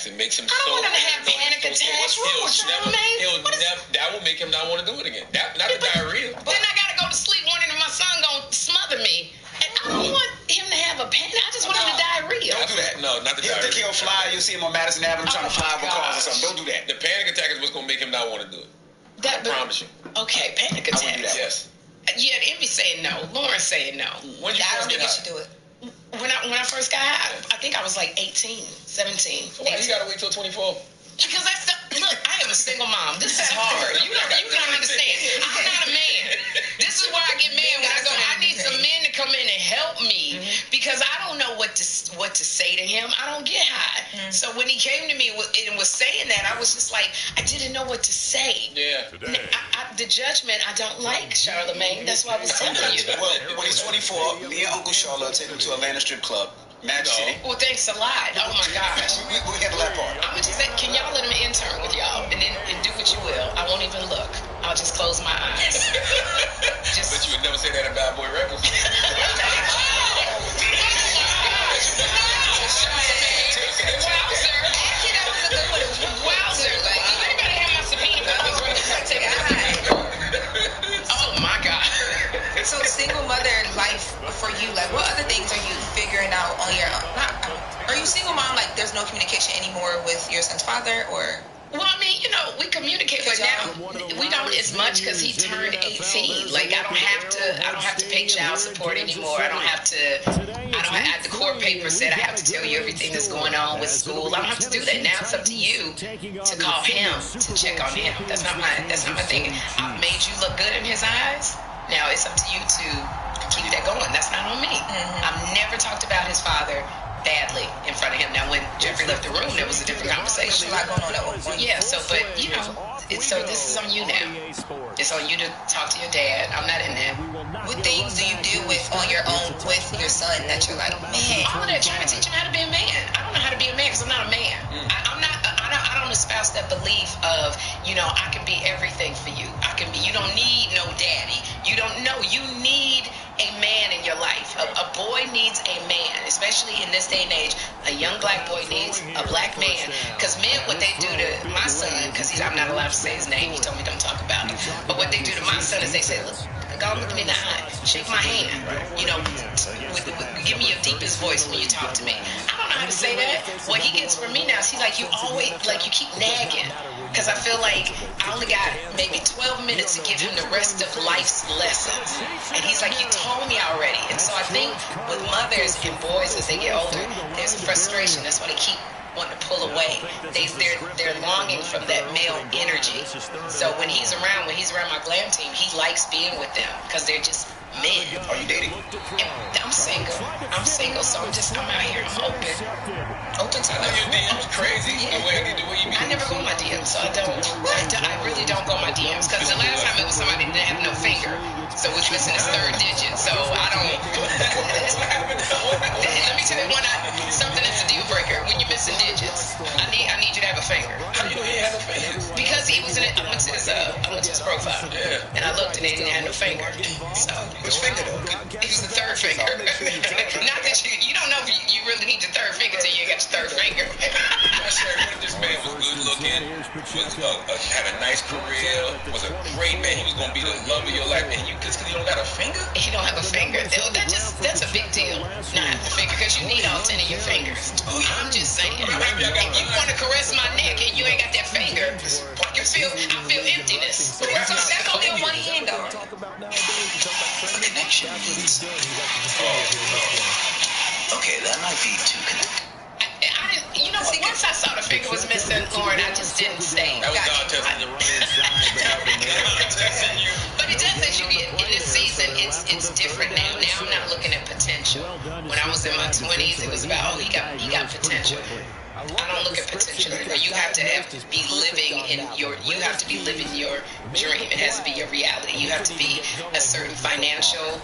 attacks. It makes him I don't want him to have panic attacks. What's wrong with Charlamagne? That will make him not want to do it again. Not the diarrhea. Then I gotta go to sleep wondering if my son gonna smother me. And I don't want him to have a panic. I just want him to diarrhea. Don't do that. No, not the diarrhea. He'll think he'll fly. You'll see him on Madison Avenue trying to fly over cars or something. Don't do that. The panic attack is what's gonna make him not want to do it. I promise you. Okay, panic attack. Yes. Yeah, Envy saying no. Lauren saying no. When did you I first don't think get you high? should do it. When I first got high, I think I was like 18, 17. So why you gotta wait till 24? Because that's look, I am a single mom. This is hard. You don't understand. I'm not a man. This is why I get mad when I go, I need some men to come in and help me because I don't know what to say to him. I don't get high. So when he came to me and was saying that, I was just like, I didn't know what to say. Yeah. The judgment, I don't like Charlamagne. That's why I was telling you. Well, when he's 24, me and Uncle Charlotte take him to Atlanta Strip Club, Magic City. Well, thanks a lot. Oh my gosh. We got the last part. I'm gonna just say, can y'all let him intern with y'all and then do what you will? I won't even look. I'll just close my eyes. But you would never say that in Bad Boy Records. Wowzer. Like, you better have my subpoena papers. Oh my God. So single mother life for you, like what other things are you figuring out on your own? Are you single mom, like there's no communication anymore with your son's father, or? Well, I mean, we communicate, but now we don't as much because he turned 18. Like I don't have to pay child support anymore. I don't have the court paper said I have to tell you everything that's going on with school. I don't have to do that. Now it's up to you to call him to check on him. That's not my thing. I've made you look good in his eyes. Now it's up to you to keep that going. That's not on me. I've never talked about his father badly in front of him. Now, when Jeffrey left the room, there was a different conversation. There's a lot going on at one point. Yeah, so this is on you now. It's on you to talk to your dad. I'm not in there. What things do you do on your own with your son that you're like, man? All of that, trying to teach him how to be a man. I don't know how to be a man because I'm not a man. I don't espouse that belief of, I can be everything for you. You don't need no daddy. You need a man in your life. A boy needs a man, especially in this day and age. A young black boy needs a black man. Because men, what they do to my son, because I'm not allowed to say his name, he told me don't talk about him. But what they do to my son is they say, look, go look me in the eye, shake my hand. Give me your deepest voice when you talk to me. I don't know how to say that. What he gets from me now is he's like, you keep nagging. Because I feel like I only got maybe 12 minutes to give him the rest of life's lessons. And he's like, you told me already. And so I think with mothers and boys as they get older, there's frustration. That's why they keep wanting to pull away. They're longing from that male energy. So when he's around my glam team, he likes being with them because they're just men. Are you dating? I'm single, so I'm out here. I'm open to I know your DM's crazy. Yeah. The way you meet. I never go in my DMs, so I really don't go in my DMs because the last time it was somebody that didn't have no finger, so it was missing his third digit. So I don't. Let me tell you something that's a deal breaker when you're missing digits. I need you to have a finger. How do you know he had no finger? Because I went to his profile, and I looked and he didn't have no finger. So Which finger though? it was the third finger. Not that you don't know if you really need your third finger till you got your third finger. I swear, what if this man was good looking, had a nice career, was a great man, he was gonna be the love of your life, and just because he don't got a finger? He don't have a finger. That's a big deal. Not having a finger because you need all 10 of your fingers. I'm just saying. If you want to caress my neck and you ain't got that finger, I feel emptiness. So that's only on one hand, though. Connection. Okay, that might be too connected. Once I saw the finger was missing, Lauren, I just didn't stay. That was God testing you. But it does as you get in this season, it's different now. Now I'm not looking at potential. When I was in my 20s, it was about, he got potential. I don't look at potential anymore. You have to be living your dream. It has to be your reality. You have to be in a financial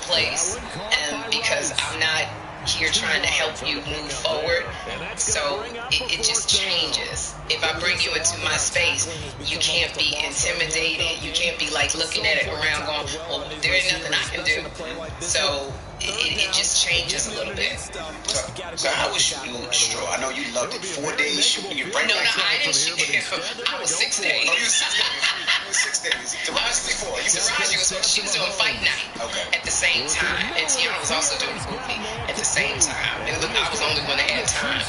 place. And because I'm not here trying to help you move forward. So it just changes. If I bring you into my space, you can't be intimidated. You can't be like looking at it around going, well, there ain't nothing I can do. So it just changes a little bit. So how was shooting Straw? I know you loved it. 4 days shooting your brain. No, I didn't shoot it. I was 6 days. Oh, you was 6 days. You was 6 days. Taraji was 4. She was doing Fight Night at the same time, and Tiana was also doing the movie at the same time. And look, I was the only one that had time,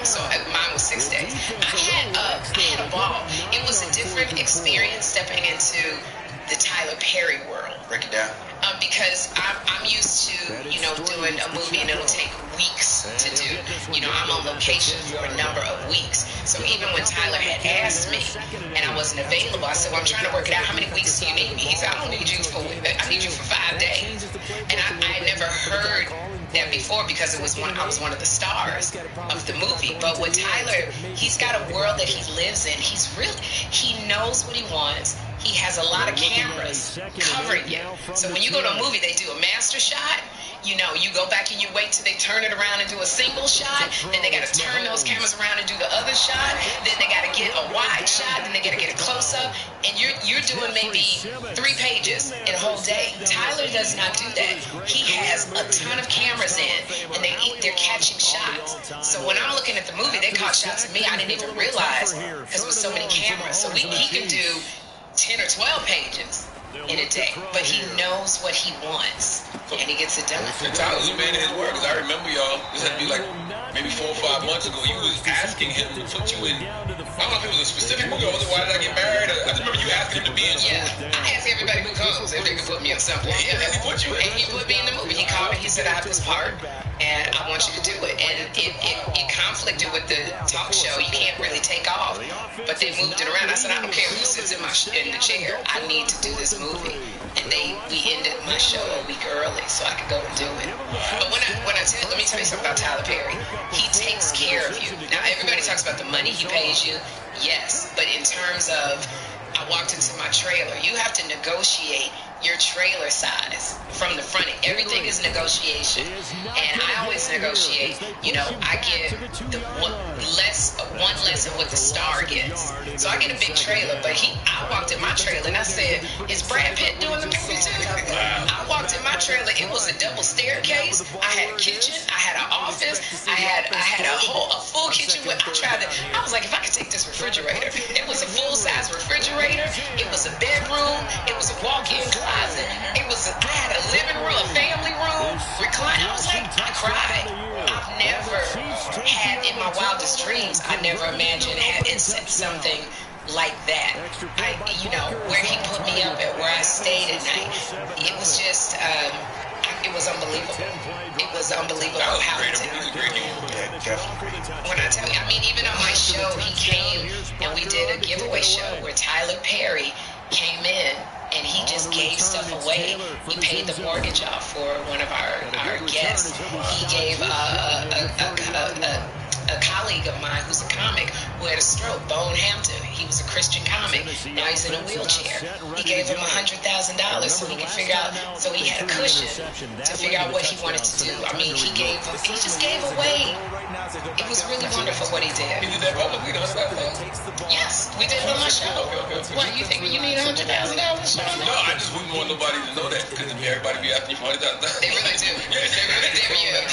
so mine was 6 days. I had a ball. It was a different experience stepping into the Tyler Perry world. Break it down. Because I'm used to, doing a movie and it'll take weeks to do. I'm on location for a number of weeks. So even when Tyler had asked me and I wasn't available, I said, well, I'm trying to work it out. How many weeks do you need me? He said, I need you for 5 days. And I had never heard that before because I was one of the stars of the movie. But with Tyler, he's got a world that he lives in. He knows what he wants. He has a lot of cameras covering you. So when you go to a movie, they do a master shot. You go back and you wait till they turn it around and do a single shot. Then they got to turn those cameras around and do the other shot. Then they got to get a wide shot. Then they got to get a close up. And you're doing maybe 3 pages in a whole day. Tyler does not do that. He has a ton of cameras in, and they're catching shots. So when I'm looking at the movie, they caught shots of me. I didn't even realize because with so many cameras. So he can do 10 or 12 pages in a day, but he knows what he wants, and he gets it done. And Tyler's a man of his word, because I remember y'all, this had to be like maybe 4 or 5 months ago, you was asking him to put you in, I don't know if it was a specific movie, or why did I get married? I just remember you asking him to be in. Yeah, I ask everybody who comes if they can put me in something. Yeah, and he put you in. And he put me in the movie. He called me, he said, I have this part, and I want you to do it. And it conflicted with the talk show. You can't really take off, but they moved it around. I said, I don't care who sits in the chair. I need to do this movie. And we ended my show a week early so I could go and do it. But let me tell you something about Tyler Perry. He takes care of you. Now everybody talks about the money he pays you. Yes, but in terms of I walked into my trailer, you have to negotiate your trailer size from the front. Everything is negotiation, and I always negotiate. I get one less of what the star gets. So I get a big trailer, but I walked in my trailer and I said, "Is Brad Pitt doing the movie too?" I walked in my trailer. It was a double staircase. I had a kitchen. I had an office. I had a full kitchen. I was like, if I could take this refrigerator, it was a full size refrigerator. It was a bedroom. It was a walk-in closet. I had a living room, a family room, recline. I was like, I cried. I've never had in my wildest dreams. I never imagined having something like that. Where he put me up at, where I stayed at night. It was just, it was unbelievable. It was unbelievable how he did it. When I tell you, even on my show, he came and we did a giveaway show where Tyler Perry came in and he just gave stuff away. He paid the mortgage off for one of our guests. He gave a colleague of mine who's a comic who had a stroke, Bone Hampton. He was a Christian comic. Now he's in a wheelchair. He gave him $100,000 so he could figure out, so he had a cushion to figure out what he wanted to do. He just gave away. It was really wonderful what he did. He did that publicly, Yes, we did it on my show. Okay. What, you think you need $100,000? No, I just wouldn't want nobody to know that, because everybody be asking you for $100,000. They really do. They really do, yeah.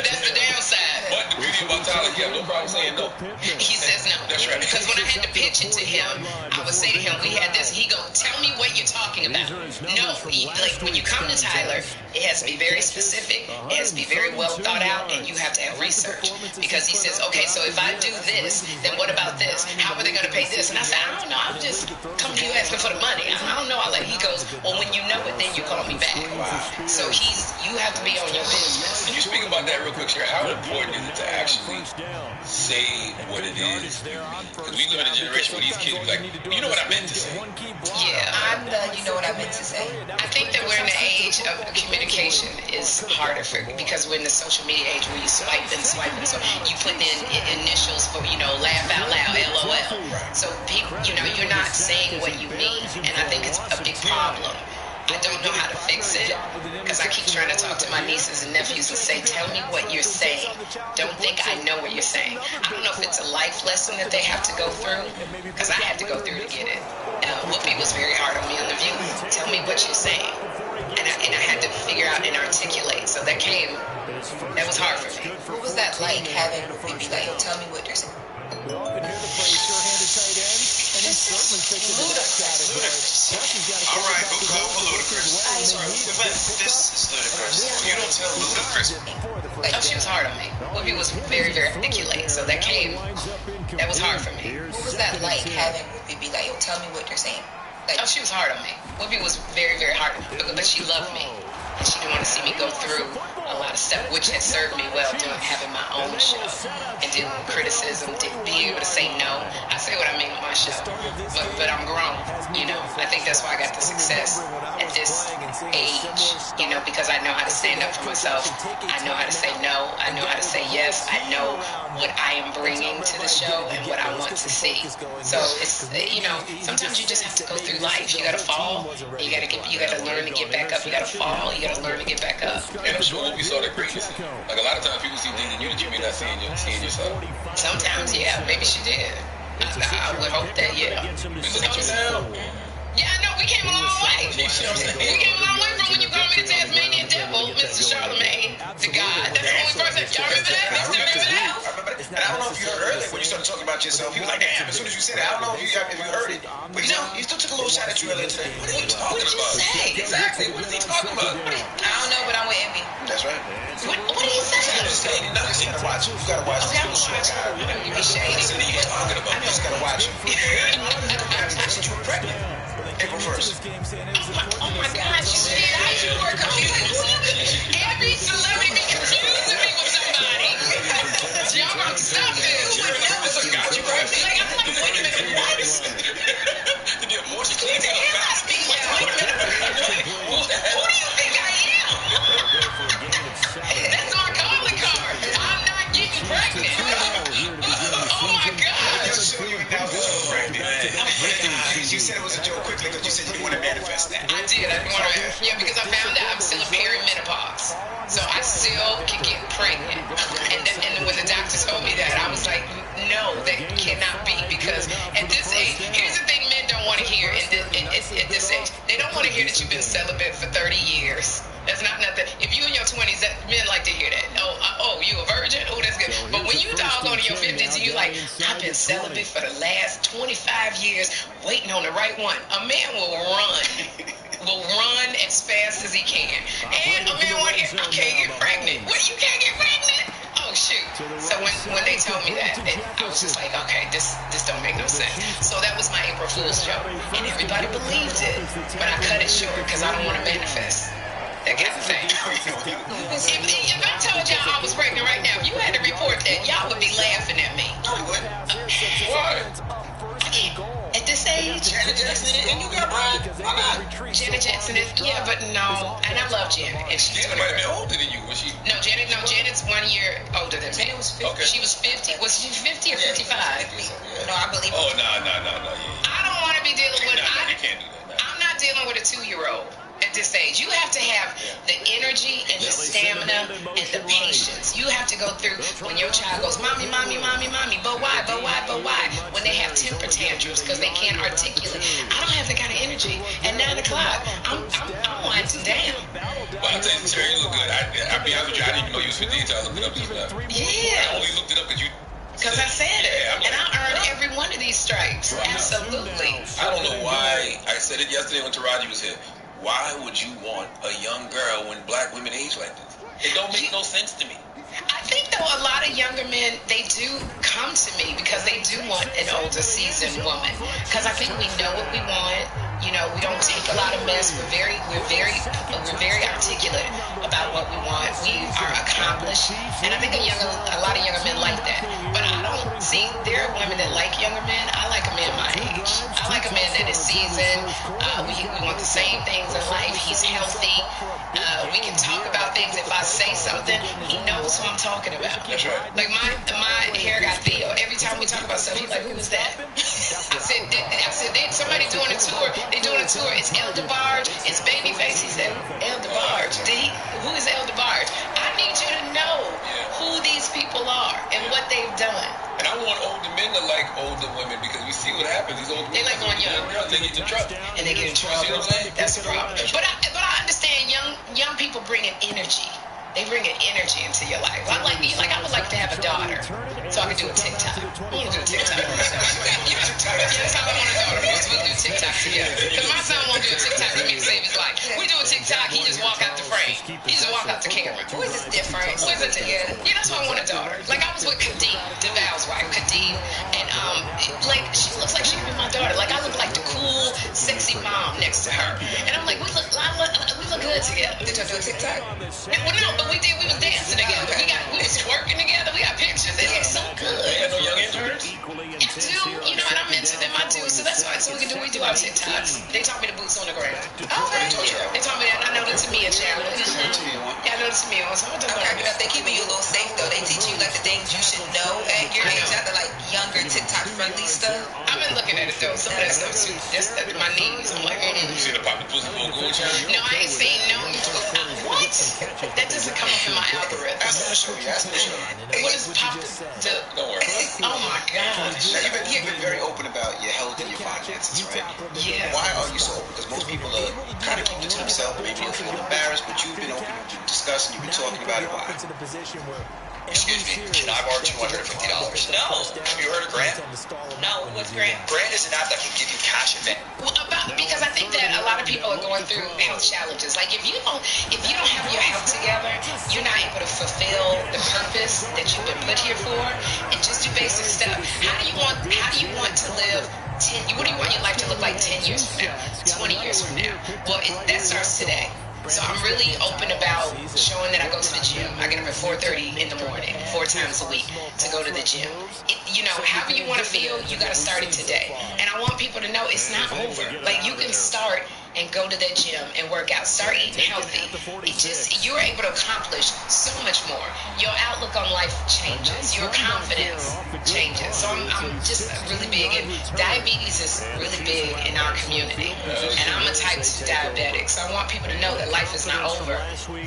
That's the downside. But the beauty about Tyler, you have no problem saying no. He says no. That's right. Because when I had to pitch it to him, I would say to him, we had this. He go, tell me what you're talking about. No, like when you come to Tyler, it has to be very specific. It has to be very well thought out, and you have to have research. Because he says, okay, so if I do this, then what about this? How are they going to pay this? And I said, I don't know. I'm just coming to you asking for the money. I don't know. He goes, well, when you know it, then you call me back. Wow. So you have to be on your business. Can you speak about that real quick, Sherry? How important is it to actually say what it is? Because we live in a generation where these kids be like, you know what I meant to say. Yeah, I'm the you know what I meant to say. I think that we're in the age of communication is harder because we're in the social media age where you swipe and swipe and so you put in initials for laugh out loud, LOL. So people, you're not saying what you mean, and I think it's a big problem I don't know how to fix it because I keep trying to talk to my nieces and nephews and say, tell me what you're saying. Don't think I know what you're saying. I don't know if it's a life lesson that they have to go through because I had to go through to get it. Whoopi was very hard on me on The View. Tell me what you're saying. And I had to figure out and articulate. So that was hard for me. What was that like having Whoopi be like, yo, tell me what you're saying? All right, go for Ludacris. This is Ludacris. You don't tell Ludacris. Oh, she was hard on me. Whoopi was very, very articulate. So that was hard for me. What was that like having Whoopi be like, yo, tell me what you're saying? Oh, she was hard on me. Whoopi was very, very hard, but she loved me. And she didn't want to see me go through a lot of stuff, which has served me well doing having my own show and dealing with criticism, being able to say no. I say what I mean on my show, but I'm grown, you know. I think that's why I got the success at this age, you know, because I know how to stand up for myself. I know how to say no. I know how to say yes. I know what I am bringing to the show and what I want to see. So it's, you know, sometimes you just have to go through life. You got to fall. You got to learn to get back up. You got to fall. You got to learn to get back up. And I'm sure we saw that greatness. Like a lot of times people see things in you that you may not see in yourself. Sometimes, yeah, maybe she did. I would hope that, yeah. Yeah, I know, we came a long way. We came a long way from when you called me the Tasmanian Devil, Mr. Charlemagne, to God. That's the only person. Y'all remember that? They still remember that? And I don't know if you heard earlier when you started talking about yourself. He was like, damn, as soon as you said it, I don't know if you heard it. But you know, he still took a little shot at you earlier today. What are you talking about? Say? Exactly. What is he talking about? I don't know, but I'm with Envy. That's right. What are you saying? No, you gotta watch it. You gotta watch it. Okay, I'm watching. You be shady. What are you talking about? You just gotta watch it. I said you were pregnant. April 1st. Oh my gosh, you did. I used to work on every celebrity be confusing me with somebody. Y'all gonna stop this. Listen, got you right. Like, I'm like, wait a minute, what? To be a more Who the hell I speak with? Wait a minute. Who do you think I am? That's my calling card. I'm not getting pregnant. Oh my gosh. You said it was a joke quickly because you said you want to manifest that. I did. I want to. Yeah, because I found out I'm still in perimenopause, so I still can get pregnant. And when the doctor told me that, I was like, no, that cannot be, because at this age, here's the thing: men don't want to hear at this age. They don't want to hear that you've been celibate for 30 years. That's not nothing. If you in your 20s, men like to hear that. Oh, you a virgin? Oh, that's good. But when you dog on in your 50s, you like, I've been celibate for the last 25 years, waiting on the right one. A man will run as fast as he can. And a man want to hear, I can't get pregnant. What, you can't get pregnant? Oh, shoot. So when they told me that, I was just like, okay, this don't make no sense. So that was my April Fool's joke. And everybody believed it. But I cut it short because I don't want to manifest. That kind of thing. If I told y'all I was pregnant right now, if you had to report that, y'all would be laughing at me. No, you wouldn't. Why? At this age, Janet Jackson and you got Brian. Why not? Janet Jackson is, yeah, but no, and I love Janet. And she's Janet might have been older than you. Was she? No, Janet's 1 year older than me. Janet was 50. Okay. She was 50. Was she 50 or 55? No, I believe Oh, no. Yeah. I don't want to be dealing with, No, you can't do that. I'm not dealing with a 2-year-old. At this age, you have to have the energy and the stamina and the patience. You have to go through when your child goes, mommy, but why? When they have temper tantrums because they can't articulate. I don't have that kind of energy. At 9 o'clock, I'm winding down. Well, I'll tell you, Terry, you look good. I'll be honest with you, I didn't even know you was 50 until I looked it up just now. Yeah. I only looked it up because you... Because I said it. Yeah, I'm like, and I earned every one of these stripes. Absolutely. I don't know why. I said it yesterday when Taraji was here. Why would you want a young girl when black women age like this? It don't make no sense to me. I think, though, a lot of younger men, they do come to me because they do want an older, seasoned woman. Because I think we know what we want. You know, we don't take a lot of mess. We're very articulate about what we want. We are accomplished. And I think a lot of younger men like that. But I don't see, there are women that like younger men. I like a man my age. I like a man that is seasoned. We want the same things in life. He's healthy. We can talk about things. If I say something, he knows who I'm talking about. That's right. Like my hair guy Theo. Every time we talk about stuff, he's like, "Who was that?" I said, "Somebody doing a tour. They doing a the tour. It's El DeBarge. It's Babyface. He said, El DeBarge. Who is El DeBarge? I need you to know who these people are and what they've done. And I want older men to like older women because we see what happens. These older They like going young. They get in trouble. And they get in trouble. You see what I'm saying? That's the problem. But I understand young people bring an energy. They bring an energy into your life. I would like to have a daughter so I can do a TikTok. I want to do a TikTok. Yes, I want a daughter because we'll do TikTok together. Because my son won't do a TikTok with me to save his life. We do a TikTok, he just walk out the frame. He just walk out the camera. Boys is different. Boys are together. Yeah, that's why I want a daughter. Like I was with Kadeem, DeVal's wife, Kadeem, and like she looks like she could be my daughter. Like I look like the cool, sexy mom next to her. And I'm like, we look good together. Did y'all do a TikTok? Well, no, but we was dancing together. We was twerking together. We got pictures. They look so good. You got no young interns? I do, and I'm into them. I do. So that's why. So we do our TikToks. They taught me the boots on the ground. Okay. Yeah, they taught me that. I know the Tamia challenge. Yeah, I know the Tamia one. So I'm talking Okay, about. if they keeping you a little safe though, they teach you like the things you should know at your age, not the like younger TikTok friendly stuff. I've been looking at it though. Some of that stuff too. Just at my knees. I'm like, You see the Papa Pussy Full Gold challenge? no, I ain't seen no. What? That doesn't come up in my algorithm. That's gonna show you. That's gonna show you. What is popped? Don't worry. Oh my gosh. Now, you've been very open about your health and your finances, right? Yeah. Why are you so open? Because most people kind of keep it to themselves. Maybe you feel embarrassed, but you've been open to discuss and you've been talking about it. Why? Excuse me, can I borrow $250? No. Have you heard of Grant? No, what's Grant? Grant is an app that can give you cash advance. Well, because I think that a lot of people are going through health challenges. Like if you don't have your health together, you're not able to fulfill the purpose that you've been put here for. And just do basic stuff. How do you want to live? What do you want your life to look like 10 years from now, 20 years from now? Well, that starts today. So I'm really open about showing that I go to the gym. I get up at 4:30 in the morning, 4 times a week to go to the gym. However you want to feel, you got to start it today. And I want people to know it's not over. Like you can start and go to that gym and work out. Start eating healthy. You're able to accomplish so much more. Your outlook on life changes. Your confidence changes. So I'm just really big. And diabetes is really big in our community. And I'm a type 2 diabetic. So I want people to know that life is not over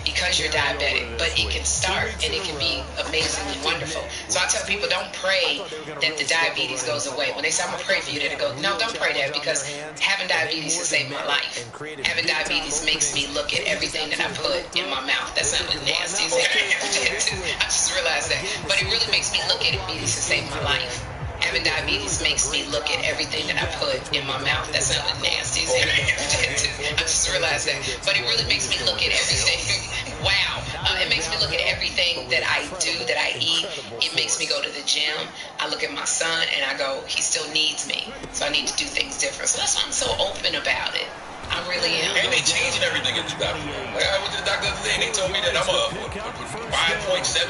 because you're diabetic. But it can start and it can be amazingly wonderful. So I tell people, don't pray that the diabetes goes away. When they say, I'm going to pray for you, that it goes, no, don't pray that because having diabetes has saved my life. Having diabetes makes me look at everything that I put in my mouth. That sounded nasty. I just realized that. But it really makes me look at diabetes to save my life. Having diabetes makes me look at everything that I put in my mouth. That sounded nasty. I just realized that. But it really makes me look at everything. Wow. It makes me look at everything that I do, that I eat. It makes me go to the gym. I look at my son and I go, he still needs me. So I need to do things different. So that's why I'm so open about it. I really am. And they changing everything at the doctor. Like I went to the doctor the other day and they told me that I'm a 5.7.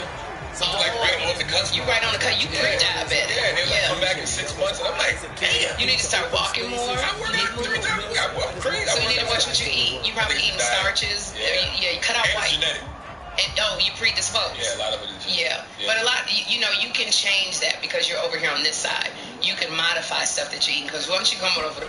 Something like right on the cusp. You right on the cusp. You pre-diabetic. Yeah, and they were like, come back in 6 months. And I'm like, damn. You need to start walking more. I work out 3 times a week. I'm crazy. So you need to watch what you eat. You probably eating starches. Yeah, you cut out white. Genetic. And you predisposed. Yeah, a lot of it is genetic. Yeah, but a lot, you can change that because you're over here on this side. You can modify stuff that you eat because once you come over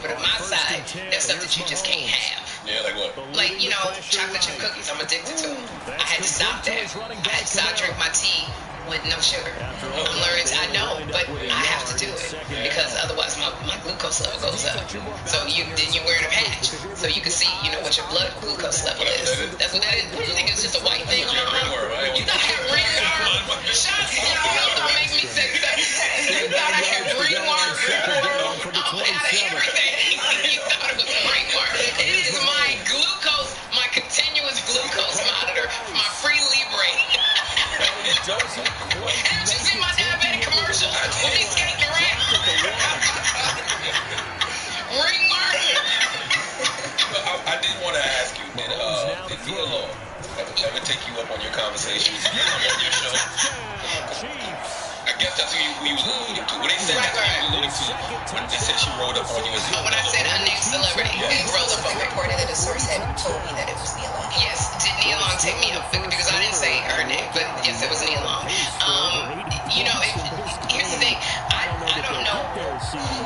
to my side, there's stuff that you just can't have. Yeah, like what? Like, chocolate chip cookies. I'm addicted to them. I had to stop that. I had to stop drinking my tea with no sugar. I'm learning. I know, but I have to do it because otherwise my glucose level goes up. So then you're wearing a patch, so you can see, what your blood glucose level is. That's what that is. What do you think? It's just a white thing on your arm? You thought I had ringworm? Shut up! Don't make me say that. You thought I had ringworm? I'm out of everything. You thought it was ringworm? It is my glucose, my continuous glucose monitor, my free Libre. Haven't you seen my diabetic commercial with me skating around? Ringworm. I did want to ask you, did Via Law ever take you up on your conversations on your show? I guess that's who you was alluding to. When they said that's who you was alluding to, when they said she rolled up on you as when I said unnamed celebrity, it rolled up on me. Reported that a source had told me that it was Nia Long. Yes, did Nia Long take me up? Because I didn't say her name, but yes, it was Nia Long. Here's the thing. I don't know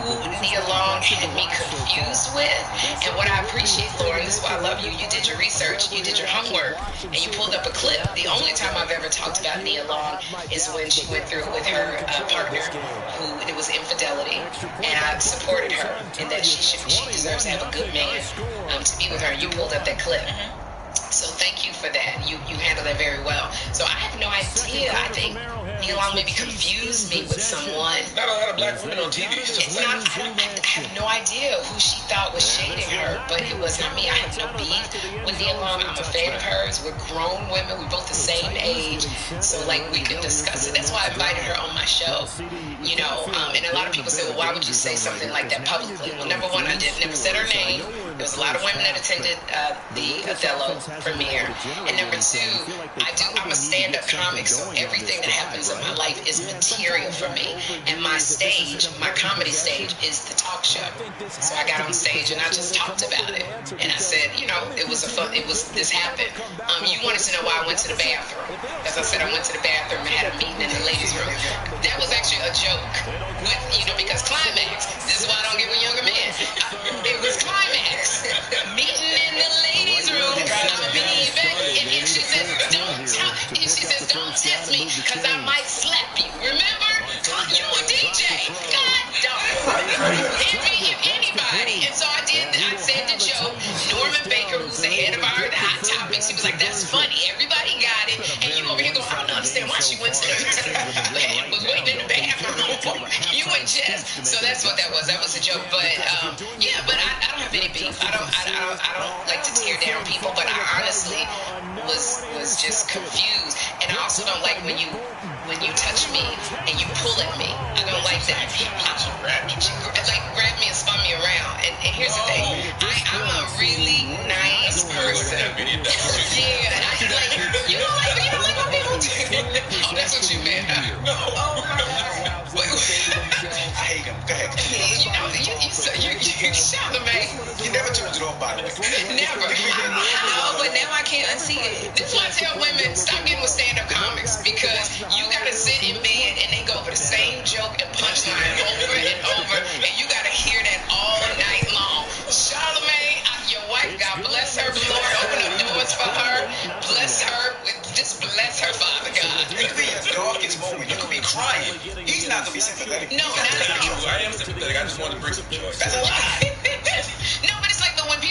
who Nia Long had me confused confused with. And what I appreciate, Lauren, this is why I love you. You did your research, you did your homework, and you pulled up a clip. The only time I've ever talked about Nia Long is when she went through with her partner, who it was infidelity, and I supported her in that she deserves to have a good man to be with her. And you pulled up that clip. So thank you for that. You handled that very well. So I have no idea. I think Nia Long maybe confused me with someone. Not a lot of black women on TV. It's not. I have no idea who she thought was shading her, but it was not me. I have no beef with Nia Long. I'm a fan of hers. We're grown women. We're both the same age, so like we can discuss it. That's why I invited her on my show. You know, and a lot of people say, well, why would you say something like that publicly? Well, number one, I never said her name. There was a lot of women that attended the Othello premiere. And number two, I'm a stand-up comic, so everything that happens in my life is material for me. And my stage, my comedy stage, is the talk show. So I got on stage and I just talked about it. And I said, you know, this happened. You wanted to know why I went to the bathroom. As I said, I went to the bathroom and had a meeting in the ladies' room. That was actually a joke with, you know, because climax, this is why I don't get with younger men. It was climax. Meeting in the ladies' room. I'm being and she says, don't test me, because I might slap you. Remember? You a DJ. God darn. If anybody. And so I said to Joe, Norman Baker, who's the head of the Hot Topics, he was like, that's funny. Everybody got it. And you over here going, I don't understand why she went to the was waiting in the bathroom. You and Jess. So that's what that was. That was a joke. But yeah, but I don't have any beef. I don't like to tear down people, but I honestly was just confused. And I also don't like when you touch me and you pull at me. I don't like that. Like grab me and spun me around. And here's the thing. I'm a really nice person. Yeah, and I just like you don't like when people do. Oh, that's what you meant. No. Oh my God. I hate him. Go ahead. You know, you shot the man. You never turned it off, by the way. Never. But now I can't unsee it. This is why I tell women, stop getting with stand-up comics, because you gotta sit in bed and they go over the same joke and punchline over and over, and you gotta hear that all night long. Charlamagne, your wife, God bless her, Lord, open up doors for her, bless her, just bless her, Father God. It could be a darkest moment. You could be crying. He's not gonna be sympathetic. No, not at all. I am sympathetic. I just wanted to bring some joy. That's a lie. No, but it's like when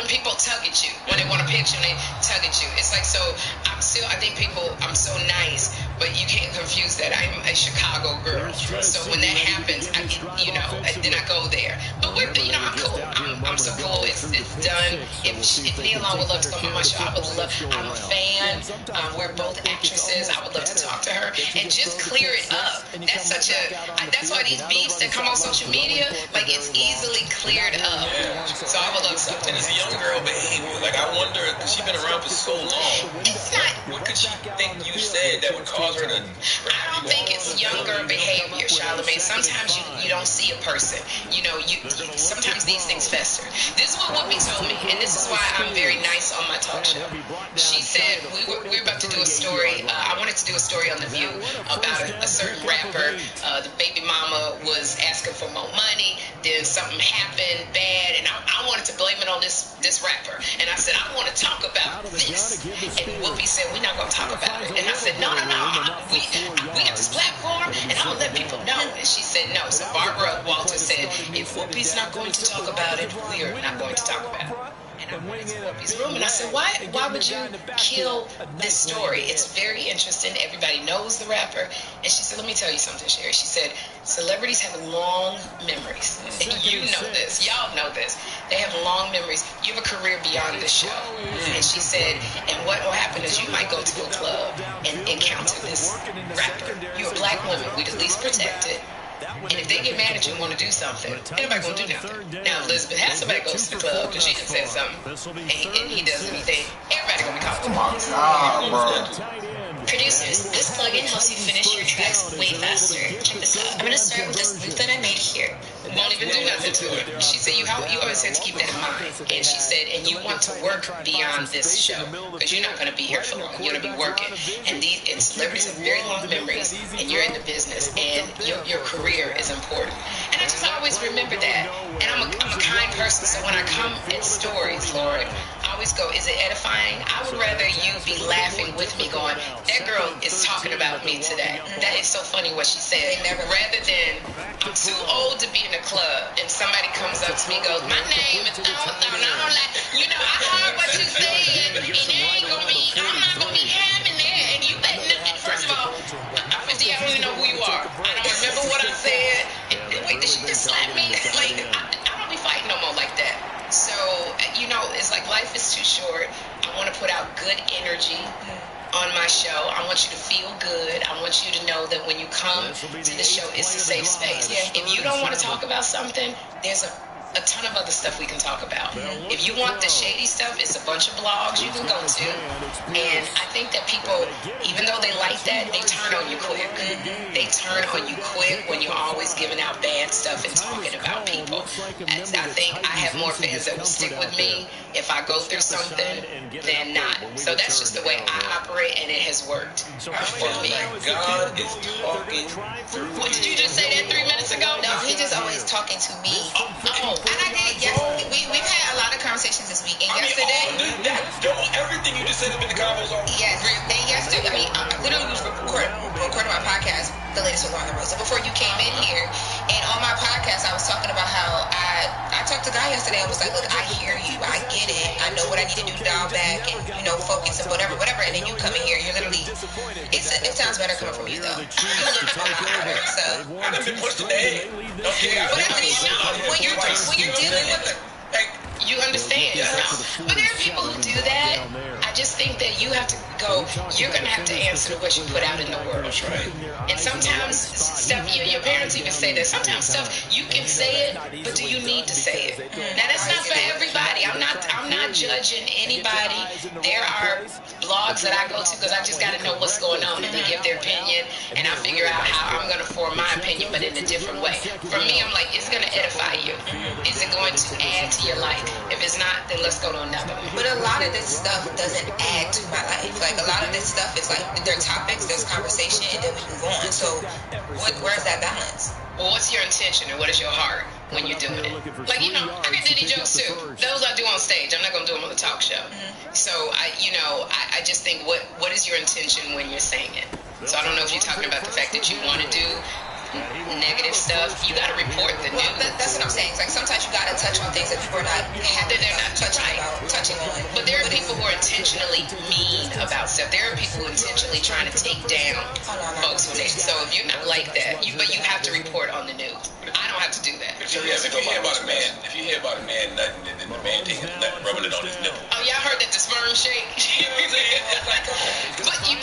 people tug at you, when they want to pitch you and they tug at you. It's like, so I'm so nice, but you can't confuse that. I'm a Chicago girl. So when that happens, I get, you know, then I go there. But I'm cool. I'm so cool. It's done. If Nia Long would love to come on my show, I would love. I'm a fan. We're both actresses. I would love to talk to her and just clear it up. That's why these beefs that come on social media, like, it's easily cleared up. So I would love something. And it's young girl behavior. Like, I wonder, because she's been around for so long. It's not. What could she think you said that would cause her to? I don't think it's young girl behavior, Charlamagne. Sometimes you don't see a person. You know, sometimes these things fester. This is what Whoopi told me, and this is why I'm very nice on my talk show. She said we were about to do a story. I wanted to do a story on The View about a certain rapper. The baby mama was asking for more money. Then something happened bad, and I wanted to blame it on this rapper. And I said, I want to talk about this. And Whoopi said, we're not going to talk about it. And I said, no. We got this platform, and I'll let people know. And she said, no. So Barbara Walters said, if Whoopi's not going to talk about it, we are not going to talk about it. And I went into Whoopi's room, and I said, why would you kill this story? It's very interesting. Everybody knows the rapper. And she said, let me tell you something, Sherry. She said, celebrities have long memories. And you know this. Y'all know this. They have long memories. You have a career beyond this show. And she said, and what will happen is you might go to a club and encounter this rapper. You're a black woman. We'd at least protect it. And if they get mad at you and want to do something, anybody going to do nothing. Now, Elizabeth has somebody goes to the club because she done said something, and he does anything, everybody going to be called. Producers, this plugin helps you finish your tracks way faster. Check this out. I'm going to start with this loop that I made here. Won't even do nothing to it. She said, you always have to keep that in mind. And she said, and you want to work beyond this show, because you're not going to be here for long. You're going to be working. And celebrities have very long memories, and you're in the business, and your career is important. And I just always remember that. And I'm a kind person, so when I come in stories, Lord, I always go, is it edifying? I would rather you be laughing with me going, that girl is talking about me today. That is so funny what she said. Rather than, I'm too old to be in a club and somebody comes up to me and goes, my name is, I heard what you said, and I'm not going to be having that. And you better not, first of all, I'm 50, I don't even know who you are. I don't remember what I said. And wait, did she just slap me? Like, I don't be fighting no more like that. So, it's like life is too short. I want to put out good energy on my show. I want you to feel good. I want you to know that when you come to the show, it's a safe space. If you don't want to talk about something, there's a ton of other stuff we can talk about. If you want the shady stuff, it's a bunch of blogs you can go to. And I think that people, even though they like that, they turn on you quick. They turn on you quick when you're always giving out bad stuff and talking about people. I think I have more fans that will stick with me if I go through something than not. So that's just the way I operate, and it has worked for me. God is talking through What did you just say that 3 minutes ago? No, he just always talking to me. Oh. And I did, yes. We've had a lot of conversations this week. And yesterday, everything you just said up in the combos on. yes. And yesterday, literally we recorded my podcast, the latest with On the Road. So before you came in here, and on my podcast, I was talking about how I talked to Guy yesterday. I was like, look, I hear you. I get it. I know what I need to do to dial back and, focus and whatever. And then you come in here, you're literally, it sounds better coming from you, though. You look a lot better, so. I done been pushed in the head. Okay, But I mean, when you're dealing with you understand. But there are people who do that. I just think that you have to go, you're going to have to answer to what you put out in the world. Right. And sometimes stuff, your parents even say that. Sometimes stuff, you can say it, but do you need to say it? Now, that's not for everybody. I'm not judging anybody. There are blogs that I go to because I just got to know what's going on, and they give their opinion, and I figure out how I'm going to form my opinion, but in a different way. For me, I'm like, it's going to edify you. Is it going to add to your life? If it's not, then let's go to another one. But a lot of this stuff doesn't add to my life. Like, a lot of this stuff is like, there are topics, there's conversation, and then we move on. So, where's that balance? Well, what's your intention and what is your heart when you're doing it? Like, I get Diddy jokes too. Those I do on stage. I'm not going to do them on the talk show. So, I just think, what is your intention when you're saying it? So, I don't know if you're talking about the fact that you want to do negative stuff. You got to report the news. That's what I'm saying. It's like sometimes you got to touch on things that people are not happy they're not touching on. But there are people who are intentionally mean about stuff. There are people who are intentionally trying to take down folks. So if you're not like that, but you have to report on the news. I don't have to do that. If you hear about a man nutting, and then the man taking his nut, rubbing it on his nipple. Oh, y'all heard that the sperm shake? You know what I'm saying?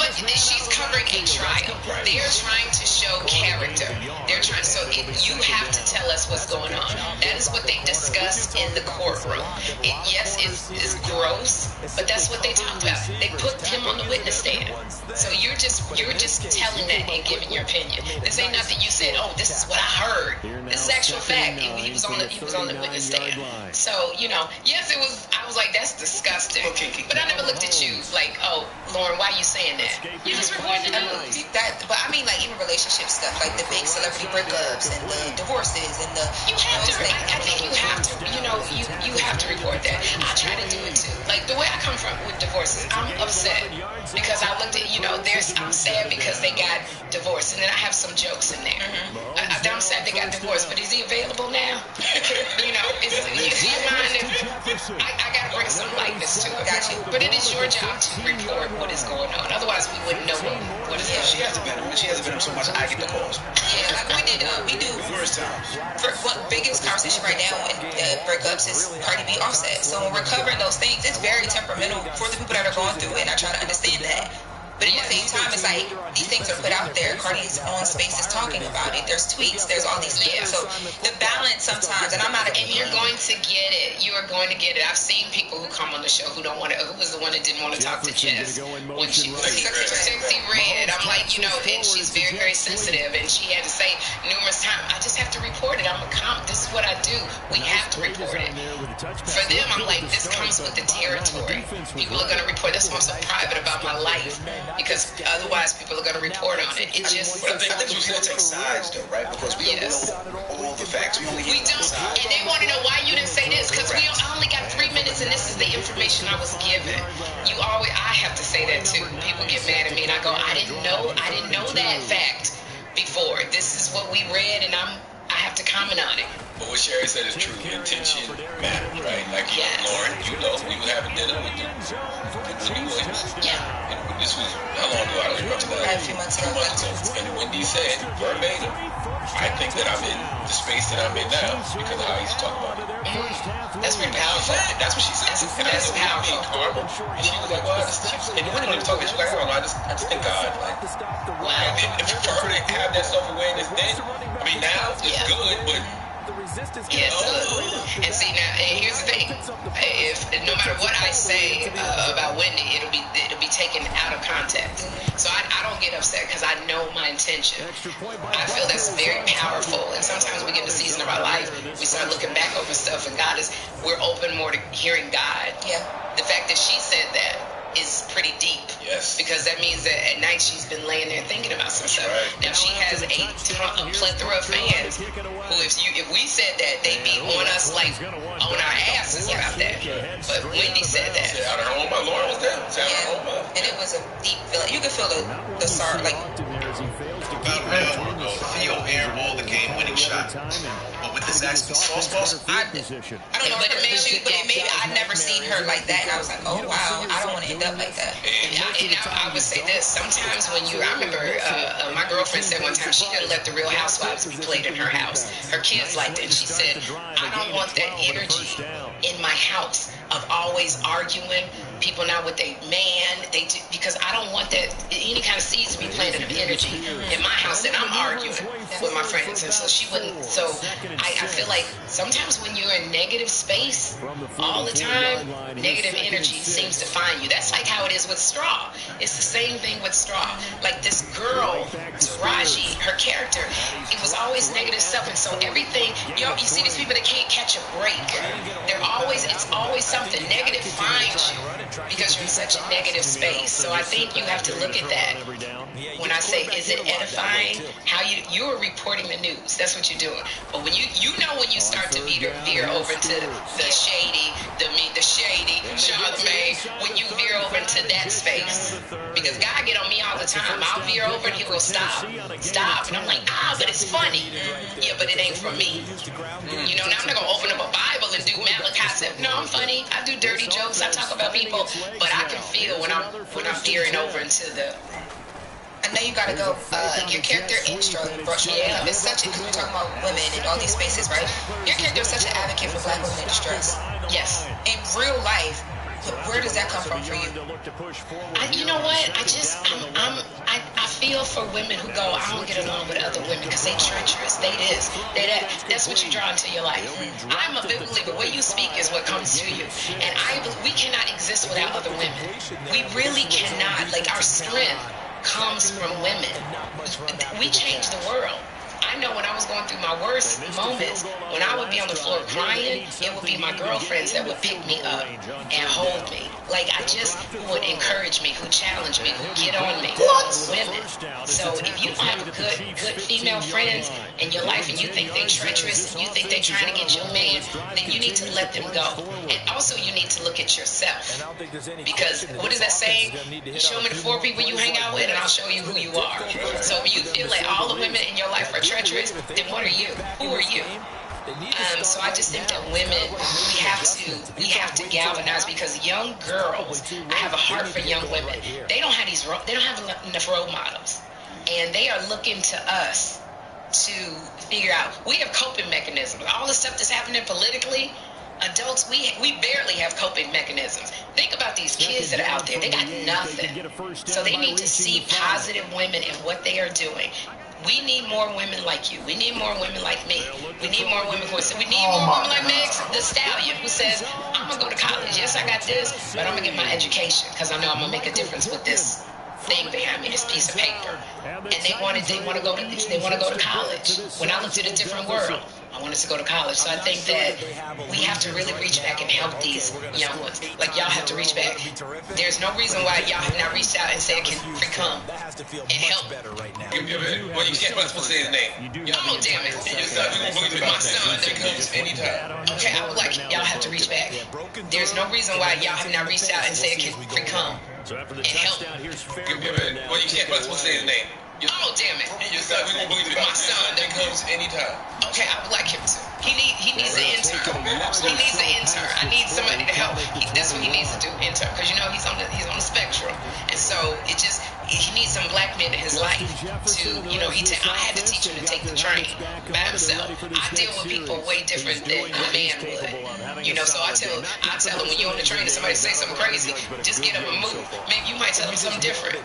But she's covering a trial. They're trying to show character. They're trying. So you have to tell us what's going on. That is what they discussed in the courtroom. Yes, it's gross, but that's what they talked about. They put him on the witness stand. So you're just telling that and giving your opinion. This ain't nothing you said. Oh, this is what I heard. This is actual fact. He was on the witness stand. So yes, it was. I was like, that's disgusting. But I never looked at you like, oh, Lauren, why are you saying that? You just reporting the news. But I mean, like even relationship stuff, like the big celebrity breakups and the divorces and the. You have to. I think you have to. You have to report that. I try to do it too. Like the way I come from with divorces, I'm upset because I looked at I'm sad because they got divorced, and then I have some jokes in there. I'm sad they got divorced, but is he available now? Do you mind if I gotta bring some lightness to it? Gotcha. But it is your job to report what is going on. Otherwise, we wouldn't know what is going on. She hasn't been so much. I get the calls. Yeah, like we do. Numerous times. For what biggest conversation right now in breakups is Cardi B Offset. So when we're covering those things, it's very temperamental for the people that are going through it, and I try to understand that. But at the same time, it's like these things are put out there. Cardi's on Spaces talking about it. There's tweets. There's all these things. So the balance sometimes, and I'm not. And you're going to get it. You are going to get it. I've seen people who come on the show who don't want to. Who was the one that didn't want to talk to Jess when she was Sexy Red. I'm like, and she's very, very sensitive, and she had to say numerous times, I just have to report report it. This is what I do. We have to report it. For them, I'm like, this comes with the territory. People are going to report. That's why I'm so private about my life, because otherwise people are going to report on it. It just. But I think we still take sides, though, right? Because we don't know all the facts. We only don't. And they want to know why you didn't say this, because I only got 3 minutes, and this is the information I was given. I have to say that too. People get mad at me, and I go, I didn't know that fact before. This is what we read, and I have to comment on it. But what Sherry said is true. Intention matters, right? Like, Lauren, we were having dinner with the Wendy Williams. Yeah. And this was, how long ago? I don't remember that. A few months ago. And Wendy said, verbatim, I think that I'm in the space that I'm in now because of how he's talking about it. That's pretty powerful. That's what she said. That's powerful. And she was like, well, and you wouldn't even talk. She was like, I don't know. I just think God. Like, wow. And for her to have that self-awareness then, I mean, now it's good, but. And see, now here's the thing: if no matter what I say about Wendy, it'll be taken out of context. So I don't get upset because I know my intention. I feel that's very powerful. And sometimes we get in a season of our life, we start looking back over stuff, and we're open more to hearing God. Yeah. The fact that she said that is pretty deep. Yes. Because that means that at night she's been laying there thinking about some stuff. Right. Now she has a plethora of fans who, if we said that, they'd be on us like on our asses about that. But Wendy said that. Out of her own mind. Lauren was there. And it was a deep feeling. You could feel the sorrow, like. Theo aired all the game-winning shots. But with this actually sauce, I don't know, but maybe I'd never seen her like that, and I was like, oh wow, I don't want to end up like that. And I would say this: sometimes I remember my girlfriend said one time she didn't let the Real Housewives be played in her house. Her kids liked it. And she said, I don't want that energy in my house of always arguing. People not with their man, because I don't want that any kind of seeds to be planted of energy in my house that I'm arguing with my friends, and so she wouldn't. So I feel like sometimes when you're in negative space all the time, negative energy seems to find you. That's like how it is with Straw. It's the same thing with Straw. Like this girl, Taraji, her character, it was always negative stuff, and so everything. You see these people that can't catch a break. It's always something negative finds you. Because you're in such a negative space. So I think you have to look at that. When I say, is it edifying? How you're reporting the news. That's what you're doing. But when you when you start to veer over to the shady, Charlemagne, when you veer over into that space. Because God get on me all the time. I'll veer over and he'll go, stop. And I'm like, but it's funny. Yeah, but it ain't for me. Now I'm not going to open up a Bible and do Malachi. No, I'm funny. I do dirty jokes. I talk about people. But I can feel when I'm veering over into the. I know you gotta go. Your character in Straw brought you up. It's such because we're talking about women in all these spaces, right? Your character is such an advocate for Black women in distress. Yes. In real life, where does that come from for you? You know what? I feel for women who go, I don't get along with other women because they treacherous, they this, they that. That's what you draw into your life. I'm a big believer. What you speak is what comes to you. And we cannot exist without other women. We really cannot. Like, our strength comes from women. We change the world. I know when I was going through my worst moments, when I would be on the floor crying, it would be my girlfriends that would pick me up and hold me. Like, who would encourage me, who challenge me, who get on me. Women. So if you don't have good female friends in your life and you think they're treacherous and you think they're trying to get your man, then you need to let them go. And also you need to look at yourself. Because what is that saying? You show me the 4 people you hang out with and I'll show you who you are. So if you feel like all the women in your life are treacherous, then what are you? Who are you? So I just think that women, we have to galvanize, because young girls, I have a heart for young women. They don't have enough role models, and they are looking to us to figure out. We have coping mechanisms. All the stuff that's happening politically, adults, we barely have coping mechanisms. Think about these kids that are out there. They got nothing. So they need to see positive women in what they are doing. We need more women like you. We need more women like me. We need more women we need more women like Meg the Stallion, who says, I'm going to go to college. Yes, I got this, but I'm going to get my education because I know I'm going to make a difference with this thing behind me, this piece of paper. And they want to go to college. When I looked at a different world, I wanted to go to college. So I think that we have to really reach back and help these young ones. Like, y'all have to reach back. There's no reason why y'all have not reached out and said, can we come and help? Well, you can't supposed to say his name. Oh, damn it. My son that comes anytime. Okay, I would like y'all have to reach back. There's no reason why y'all have not reached out and said, can we come and help? Well, you can't supposed to say his name. Oh, damn it. My son that comes anytime. Okay, I would like him to. He needs an intern. He needs an intern. I need somebody to help. That's what he needs to do, intern. Because, you know, he's on the spectrum. And so he needs some black men in his life to, you know, I had to teach him to take the train by himself. I deal with people way different than a man would. You know, so I tell him when you're on the train and somebody say something crazy, just get up and move. Maybe you might tell them something different.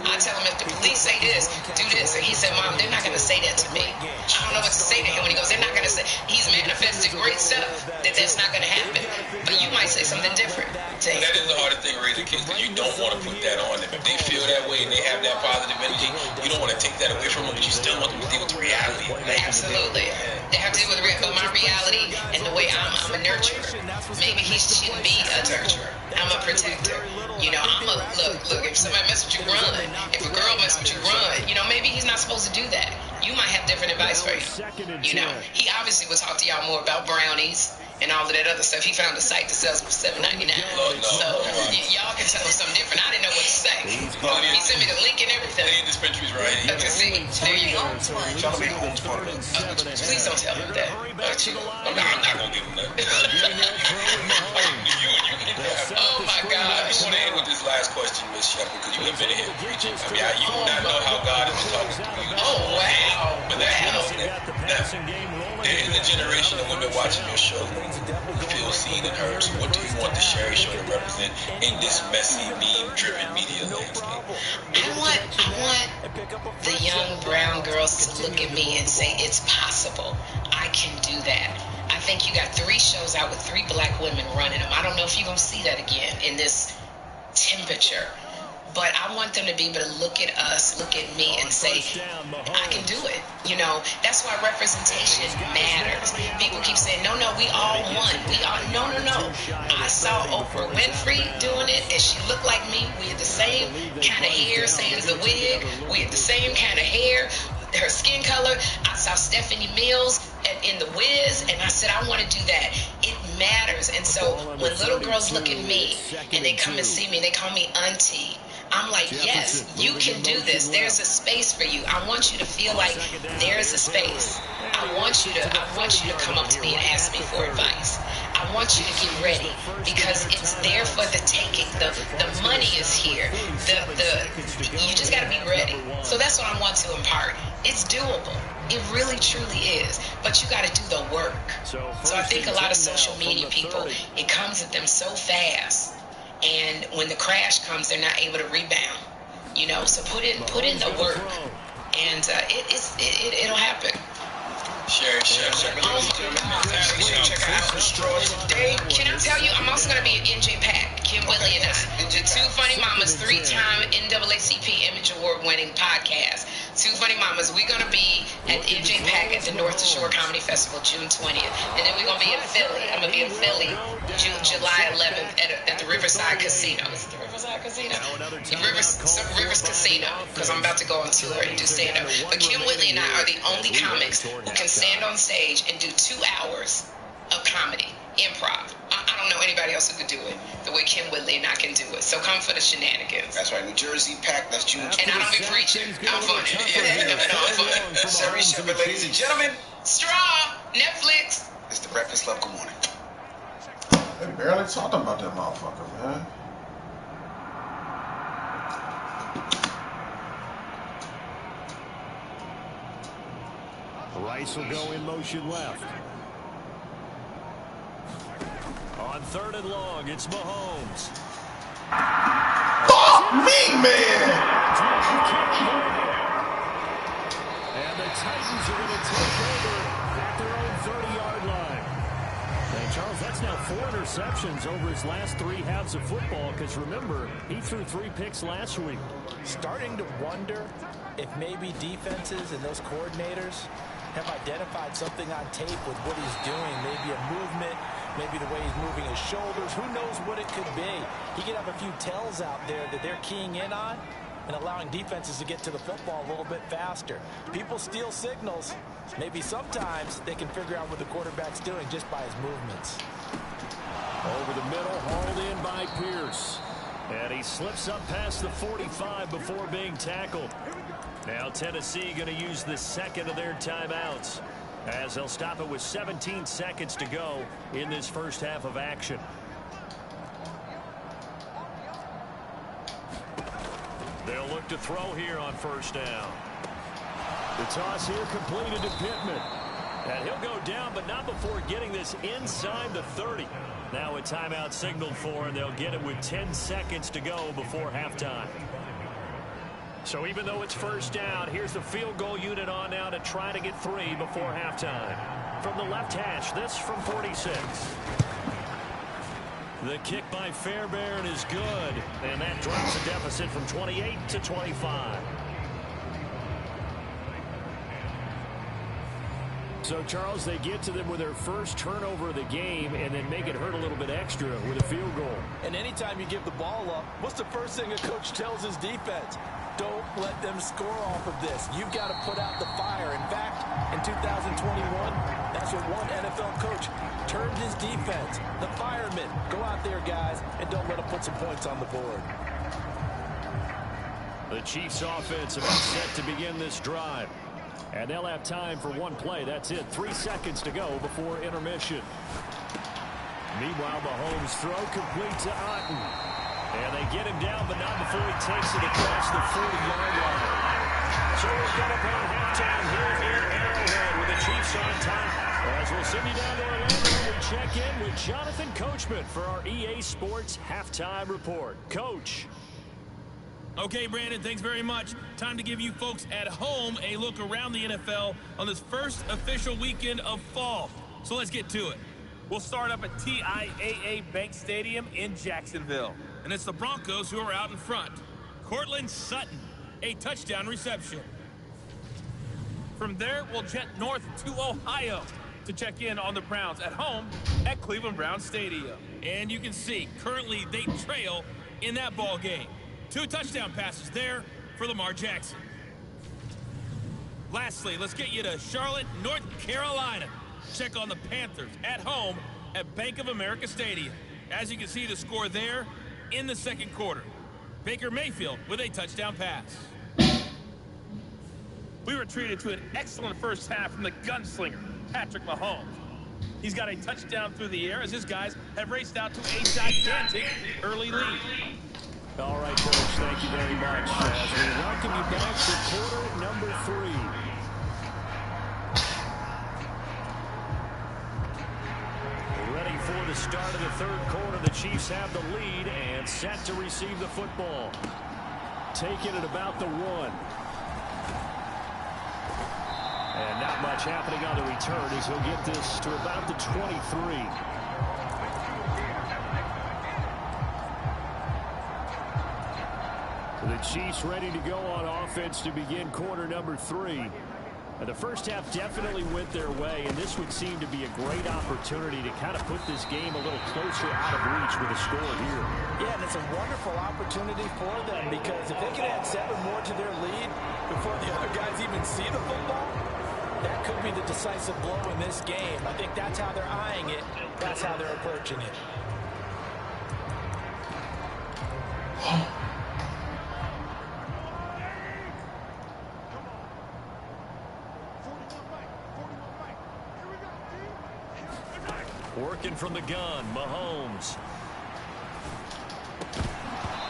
I tell him if the police say this, do this. And he said, Mom, they're not going to say that to me. I don't know what to say to him when he goes, they're not going to say, he's manifested great stuff, that's not going to happen. But you might say something different to him. That is the hardest thing raising kids, because you don't want to put that on them. If they feel that way and they have that positive energy, you don't want to take that away from them, but you still want them to deal with the reality. Absolutely. They have to deal with my reality and the way I'm a nurturer. Maybe he shouldn't be a nurturer. I'm a protector. You know, look, if somebody mess with you, run. If a girl mess with you, run. You know, maybe he's not supposed to do that. You might have different advice for him. You know, he obviously will talk to y'all more about brownies and all of that other stuff. He found a site that sells for $7.99. So y'all can tell him something different. I didn't know what to say. He sent me the link and everything. The dispensaries right here. Okay, see, there you go. Charlamagne owns part of it. Please don't tell him that. I'm not going to give him that. Oh my gosh. I want to end with this last question, Miss Shepherd, because you have been here preaching. I mean, you do not know how God has been talking to you. Oh, wow. But now, there is a generation of women watching your show who feel seen and heard. So what do you want the Sherry Show to represent in this messy, meme-driven media landscape? I want the young brown girls to look at me and say, it's possible. I can do that. I think you got 3 shows out with 3 black women running them. I don't know if you're going to see that again in this temperature. But I want them to be able to look at us, look at me, and say, I can do it. You know, that's why representation matters. People keep saying, no, we all won. No. I saw Oprah Winfrey doing it, and she looked like me. We had the same kind of hair, sans the wig. We had the same kind of hair, her skin color. I saw Stephanie Mills in The Wiz, and I said, I want to do that. It matters. And so when little girls look at me and they come and see me, they call me auntie. I'm like, yes, you can do this. There's a space for you. I want you to feel like there's a space. I want you to come up to me and ask me for advice. I want you to get ready because it's there for the taking. The money is here. You just got to be ready. So that's what I want to impart. It's doable. It really, truly is. But you got to do the work. So I think a lot of social media people, it comes at them so fast. And when the crash comes, they're not able to rebound. You know, so put in the work, and it'll happen. Sherry, check out Dave, can I tell you, I'm also going to be at NJ Pack, Kim Whitley and I. The Two Funny Mamas, 3-time NAACP Image Award winning podcast. Two Funny Mamas. We're going to be at NJ Pack at the North Shore Comedy Festival June 20th. And then we're going to be in Philly. I'm going to be in Philly July 11th at the Riverside Casino. Is it the Riverside Casino? The Rivers Casino, because I'm about to go on tour and do stand-up. But Kim Whitley and I are the only comics who can stand on stage and do 2 hours of comedy, improv. I don't know anybody else who could do it the way Kim Whitley and I can do it. So come for the shenanigans. That's right, New Jersey Pack. That's June 20th. And I don't be preaching. I'm funny. I'm funny. Sherry Shepherd, ladies and gentlemen. Straw, Netflix. It's the Breakfast Club. Good morning. They barely talking about that motherfucker, man. Rice will go in motion left. On 3rd and long, it's Mahomes. Fuck me, man! And the Titans are going to take over at their own 30-yard line. And Charles, that's now 4 interceptions over his last 3 halves of football, because remember, he threw 3 picks last week. Starting to wonder if maybe defenses and those coordinators have identified something on tape with what he's doing. Maybe a movement, maybe the way he's moving his shoulders. Who knows what it could be? He could have a few tells out there that they're keying in on and allowing defenses to get to the football a little bit faster. People steal signals. Maybe sometimes they can figure out what the quarterback's doing just by his movements. Over the middle, hauled in by Pierce. And he slips up past the 45 before being tackled. Now Tennessee going to use the second of their timeouts, as they'll stop it with 17 seconds to go in this first half of action. They'll look to throw here on first down. The toss here completed to Pittman. And he'll go down, but not before getting this inside the 30. Now a timeout signaled for, and they'll get it with 10 seconds to go before halftime. So even though it's first down, here's the field goal unit on now to try to get 3 before halftime. From the left hash, this from 46. The kick by Fairbairn is good, and that drops the deficit from 28 to 25. So, Charles, they get to them with their first turnover of the game and then make it hurt a little bit extra with a field goal. And anytime you give the ball up, what's the first thing a coach tells his defense? Don't let them score off of this. You've got to put out the fire. In fact, in 2021, that's what one NFL coach turned his defense. The firemen. Go out there, guys, and don't let them put some points on the board. The Chiefs offense about set to begin this drive. And they'll have time for one play. That's it. 3 seconds to go before intermission. Meanwhile, Mahomes' throw complete to Otten. And they get him down, but not before he takes it across the 40-yard line. So we're coming up on halftime here in Arrowhead with the Chiefs on top. As we'll send you down to Orlando, we check in with Jonathan Coachman for our EA Sports Halftime Report. Coach. Okay, Brandon, thanks very much. Time to give you folks at home a look around the NFL on this first official weekend of fall. So let's get to it. We'll start up at TIAA Bank Stadium in Jacksonville. And it's the Broncos who are out in front. Cortland Sutton, a touchdown reception. From there, we'll jet north to Ohio to check in on the Browns at home at Cleveland Browns Stadium. And you can see, currently they trail in that ball game. 2 touchdown passes there for Lamar Jackson. Lastly, let's get you to Charlotte, North Carolina. Check on the Panthers at home at Bank of America Stadium. As you can see, the score there in the second quarter. Baker Mayfield with a touchdown pass. We were treated to an excellent first half from the gunslinger, Patrick Mahomes. He's got a touchdown through the air as his guys have raced out to a gigantic early lead. All right, Coach, thank you very much. As we welcome you back for quarter number 3. Ready for the start of the third quarter. The Chiefs have the lead and set to receive the football. Taking it about the 1. And not much happening on the return as he'll get this to about the 23. The Chiefs ready to go on offense to begin quarter number 3. And the first half definitely went their way, and this would seem to be a great opportunity to kind of put this game a little closer out of reach with a score here. Yeah, and it's a wonderful opportunity for them because if they can add 7 more to their lead before the other guys even see the football, that could be the decisive blow in this game. I think that's how they're eyeing it. That's how they're approaching it. Working from the gun, Mahomes.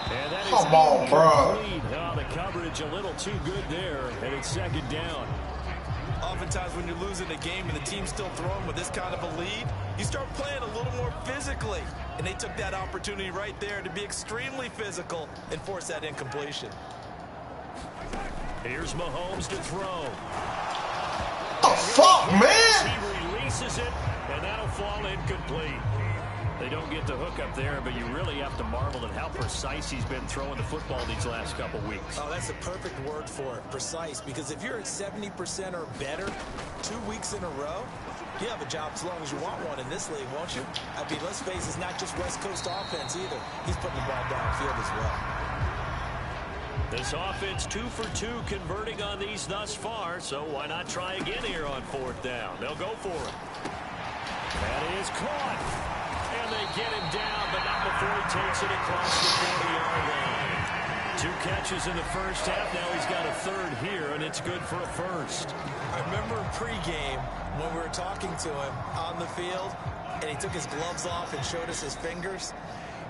And that is come on, bro. Oh, the coverage a little too good there, and it's second down. Oftentimes when you're losing a game and the team's still throwing with this kind of a lead, you start playing a little more physically. And they took that opportunity right there to be extremely physical and force that incompletion. Here's Mahomes to throw. The fuck, man? He releases it, and that'll fall incomplete. They don't get the hook up there, but you really have to marvel at how precise he's been throwing the football these last couple weeks. Oh, that's the perfect word for it, precise, because if you're at 70% or better 2 weeks in a row, you have a job as long as you want one in this league, won't you? I mean, let's face it, it's not just West Coast offense either. He's putting the ball downfield as well. This offense 2 for 2 converting on these thus far, so why not try again here on 4th down? They'll go for it. That is caught. And they get him down, but not before he takes it across the 40-yard line. 2 catches in the first half. Now he's got a third here, and it's good for a first. I remember pregame when we were talking to him on the field, and he took his gloves off and showed us his fingers.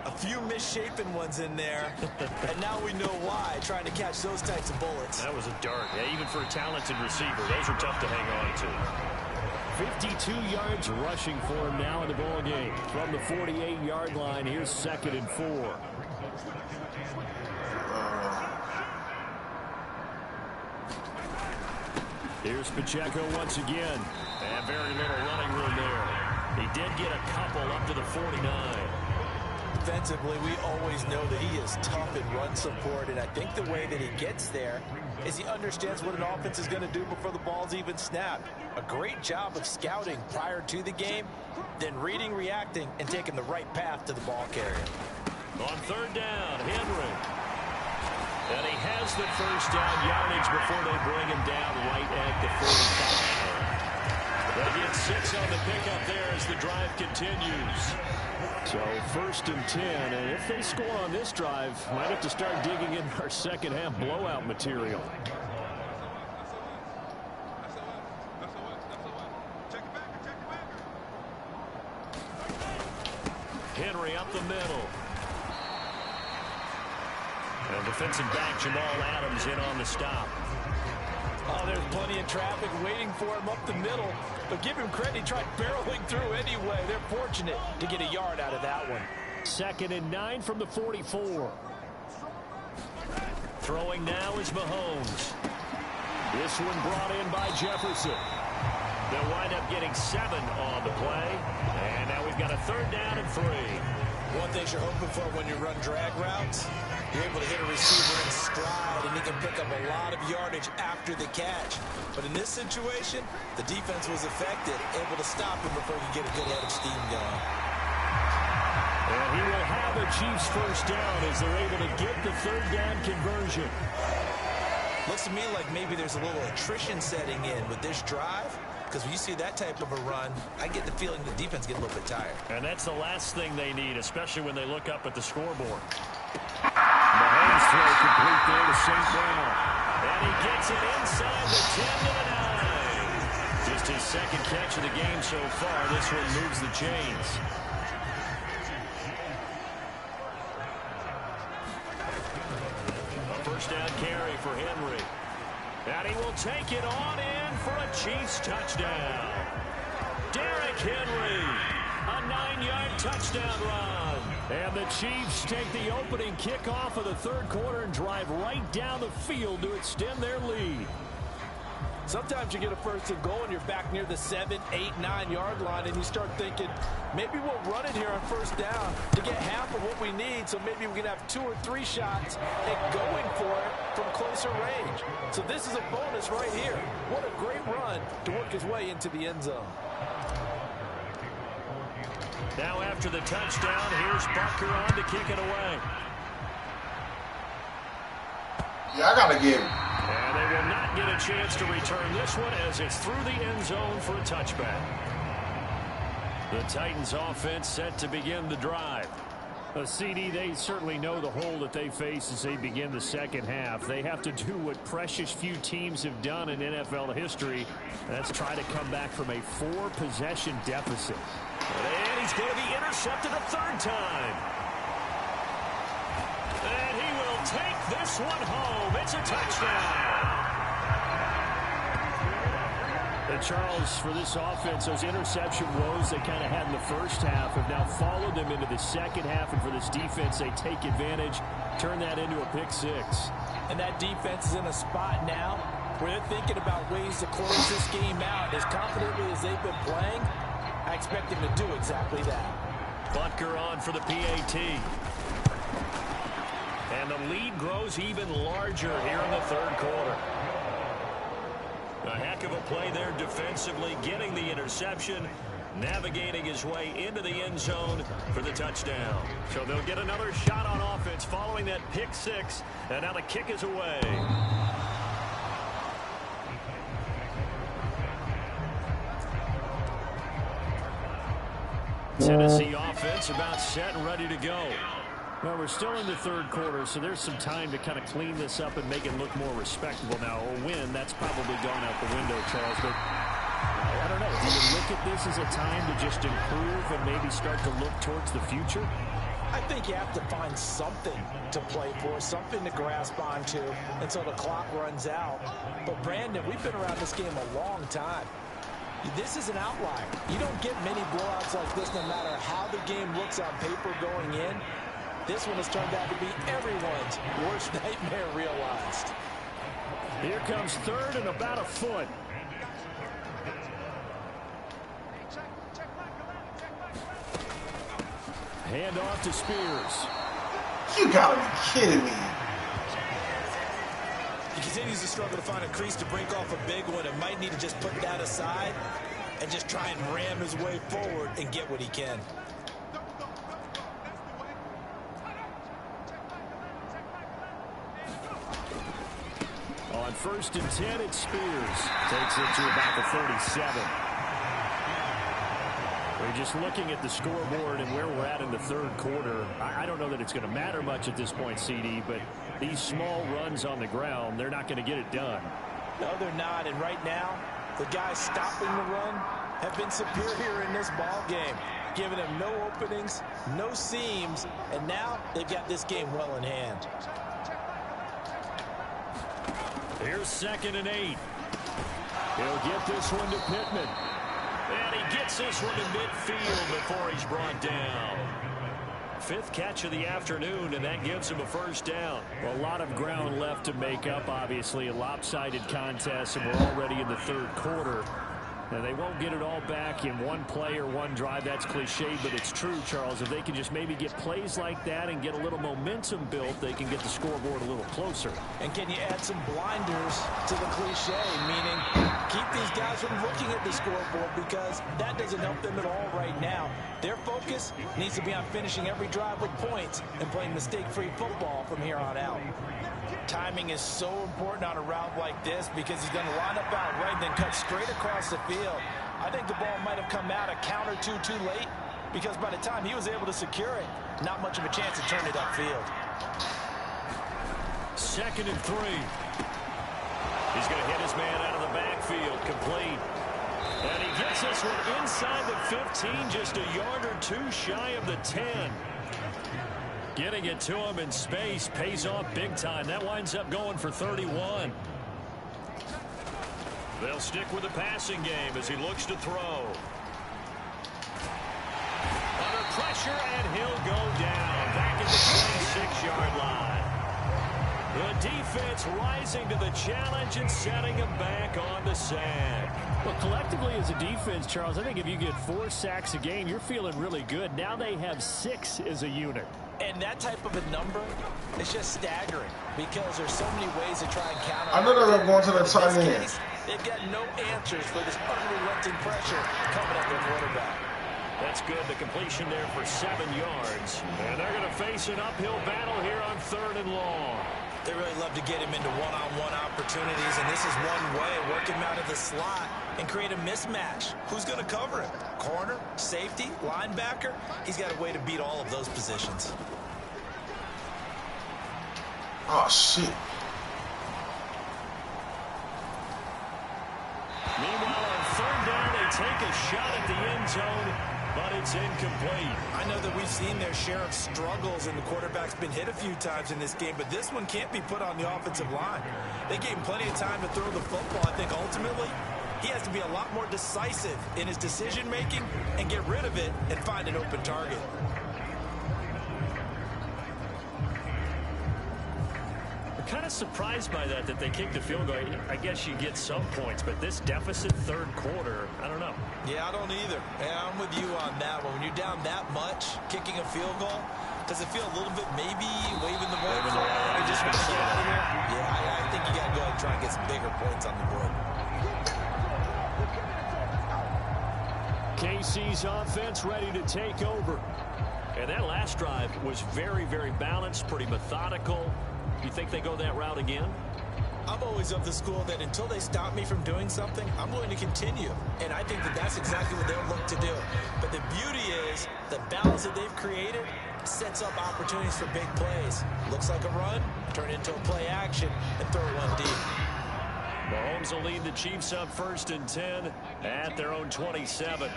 A few misshapen ones in there, and now we know why, trying to catch those types of bullets. That was a dart. Yeah, even for a talented receiver, those are tough to hang on to. 52 yards rushing for him now in the ball game. From the 48-yard line, here's 2nd and 4. Here's Pacheco once again. And very little running room there. He did get a couple up to the 49. Defensively, we always know that he is tough in run support, and I think the way that he gets there is he understands what an offense is going to do before the ball's even snapped. A great job of scouting prior to the game, then reading, reacting, and taking the right path to the ball carrier. On 3rd down, Henry. And he has the first down yardage before they bring him down right at the 45. They get 6 on the pickup there as the drive continues. So 1st and 10, and if they score on this drive, might have to start digging in our second half blowout material. Henry up the middle. And defensive back Jamal Adams in on the stop. Oh, there's plenty of traffic waiting for him up the middle. But give him credit, he tried barreling through anyway. They're fortunate to get a yard out of that one. 2nd and 9 from the 44. Throwing now is Mahomes. This one brought in by Jefferson. They'll wind up getting 7 on the play. And now we've got a 3rd down and 3. One thing you're hoping for when you run drag routes, you're able to hit a receiver in stride, and he can pick up a lot of yardage after the catch. But in this situation, the defense was effective, able to stop him before he could get a good head of steam going. And he will have a Chiefs first down as they're able to get the 3rd down conversion. Looks to me like maybe there's a little attrition setting in with this drive, because when you see that type of a run, I get the feeling the defense gets a little bit tired. And that's the last thing they need, especially when they look up at the scoreboard. Mahomes throw complete there to St. Brown. And he gets it inside the 10 to the 9. Just his 2nd catch of the game so far. This one moves the chains. A 1st down carry for Henry. And he will take it on in for a Chiefs touchdown. Derrick Henry, a 9-yard touchdown run. And the Chiefs take the opening kickoff of the 3rd quarter and drive right down the field to extend their lead. Sometimes you get a 1st and goal and you're back near the 7, 8, 9-yard line, and you start thinking, maybe we'll run it here on 1st down to get half of what we need, so maybe we can have 2 or 3 shots at going for it from closer range. So this is a bonus right here. What a great run to work his way into the end zone. Now after the touchdown, here's Bucker on to kick it away. Yeah, I gotta give him. And they will not get a chance to return this one as it's through the end zone for a touchback. The Titans offense set to begin the drive. CD, they certainly know the hole that they face as they begin the second half. They have to do what precious few teams have done in NFL history. That's try to come back from a 4-possession deficit. And he's going to be intercepted a 3rd time. And he will take this one home. It's a touchdown. And Charles, for this offense, those interception woes they kind of had in the first half have now followed them into the second half. And for this defense, they take advantage, turn that into a pick 6. And that defense is in a spot now where they're thinking about ways to close this game out. As confidently as they've been playing, I expect them to do exactly that. Butker on for the PAT. And the lead grows even larger here in the third quarter. A heck of a play there defensively, getting the interception, navigating his way into the end zone for the touchdown. So they'll get another shot on offense following that pick six, and now the kick is away. Tennessee offense about set and ready to go. Well, we're still in the third quarter, so there's some time to kind of clean this up and make it look more respectable. Now, a win, that's probably gone out the window, Charles, but I don't know. Do you look at this as a time to just improve and maybe start to look towards the future? I think you have to find something to play for, something to grasp onto until the clock runs out. But, Brandon, we've been around this game a long time. This is an outlier. You don't get many blowouts like this no matter how the game looks on paper going in. This one has turned out to be everyone's worst nightmare realized. Here comes third and about a foot. Hand off to Spears. You gotta be kidding me. He continues to struggle to find a crease to break off a big one and might need to just put that aside and just try and ram his way forward and get what he can. On 1st and 10, it's Spears. Takes it to about the 37. We're just looking at the scoreboard and where we're at in the third quarter. I don't know that it's going to matter much at this point, CD, but these small runs on the ground, they're not going to get it done. No, they're not. And right now, the guys stopping the run have been superior in this ball game, giving them no openings, no seams, and now they've got this game well in hand. Here's 2nd and 8. He'll get this one to Pittman. And he gets this one to midfield before he's brought down. 5th catch of the afternoon, and that gives him a first down. A lot of ground left to make up, obviously. A lopsided contest, and we're already in the third quarter. Now, they won't get it all back in one play or one drive. That's cliche, but it's true, Charles. If they can just maybe get plays like that and get a little momentum built, they can get the scoreboard a little closer. And can you add some blinders to the cliche, meaning keep these guys from looking at the scoreboard, because that doesn't help them at all right now. Their focus needs to be on finishing every drive with points and playing mistake-free football from here on out. Timing is so important on a route like this because he's going to line up out right and then cut straight across the field. I think the ball might have come out a count or two too late, because by the time he was able to secure it, not much of a chance to turn it upfield. 2nd and 3. He's going to hit his man out of the backfield, complete. And he gets this one inside the 15, just a yard or two shy of the 10. Getting it to him in space pays off big time. That winds up going for 31. They'll stick with the passing game as he looks to throw. Under pressure, and he'll go down back at the 26-yard line. The defense rising to the challenge and setting him back on the sack. Well, collectively as a defense, Charles, I think if you get 4 sacks a game, you're feeling really good. Now they have 6 as a unit. And that type of a number is just staggering because there's so many ways to try and counter. I know they're going to the tight end. They've got no answers for this unrelenting pressure coming at their quarterback. That's good. The completion there for 7 yards. And they're going to face an uphill battle here on 3rd and long. They really love to get him into one-on-one opportunities, and this is one way, work him out of the slot and create a mismatch. Who's going to cover him? Corner, safety, linebacker? He's got a way to beat all of those positions. Oh, shit. Meanwhile, on 3rd down, they take a shot at the end zone, but it's incomplete. I know that we've seen their share of struggles, and the quarterback's been hit a few times in this game, but this one can't be put on the offensive line. They gave him plenty of time to throw the football. I think ultimately he has to be a lot more decisive in his decision-making and get rid of it and find an open target. I'm kind of surprised by that they kicked the field goal. I guess you get some points, but this deficit 3rd quarter, I don't know. Yeah, I don't either. Yeah, I'm with you on that one. When you're down that much, kicking a field goal, does it feel a little bit maybe waving the white flag or just want to get out of here? Yeah, I think you got to go ahead and try and get some bigger points on the board. KC's offense ready to take over. And that last drive was very, very balanced, pretty methodical. You think they go that route again? I'm always of the school that until they stop me from doing something, I'm going to continue. And I think that that's exactly what they'll look to do. But the beauty is the balance that they've created sets up opportunities for big plays. Looks like a run, turn into a play action, and throw one deep. Mahomes will lead the Chiefs up 1st and 10 at their own 27.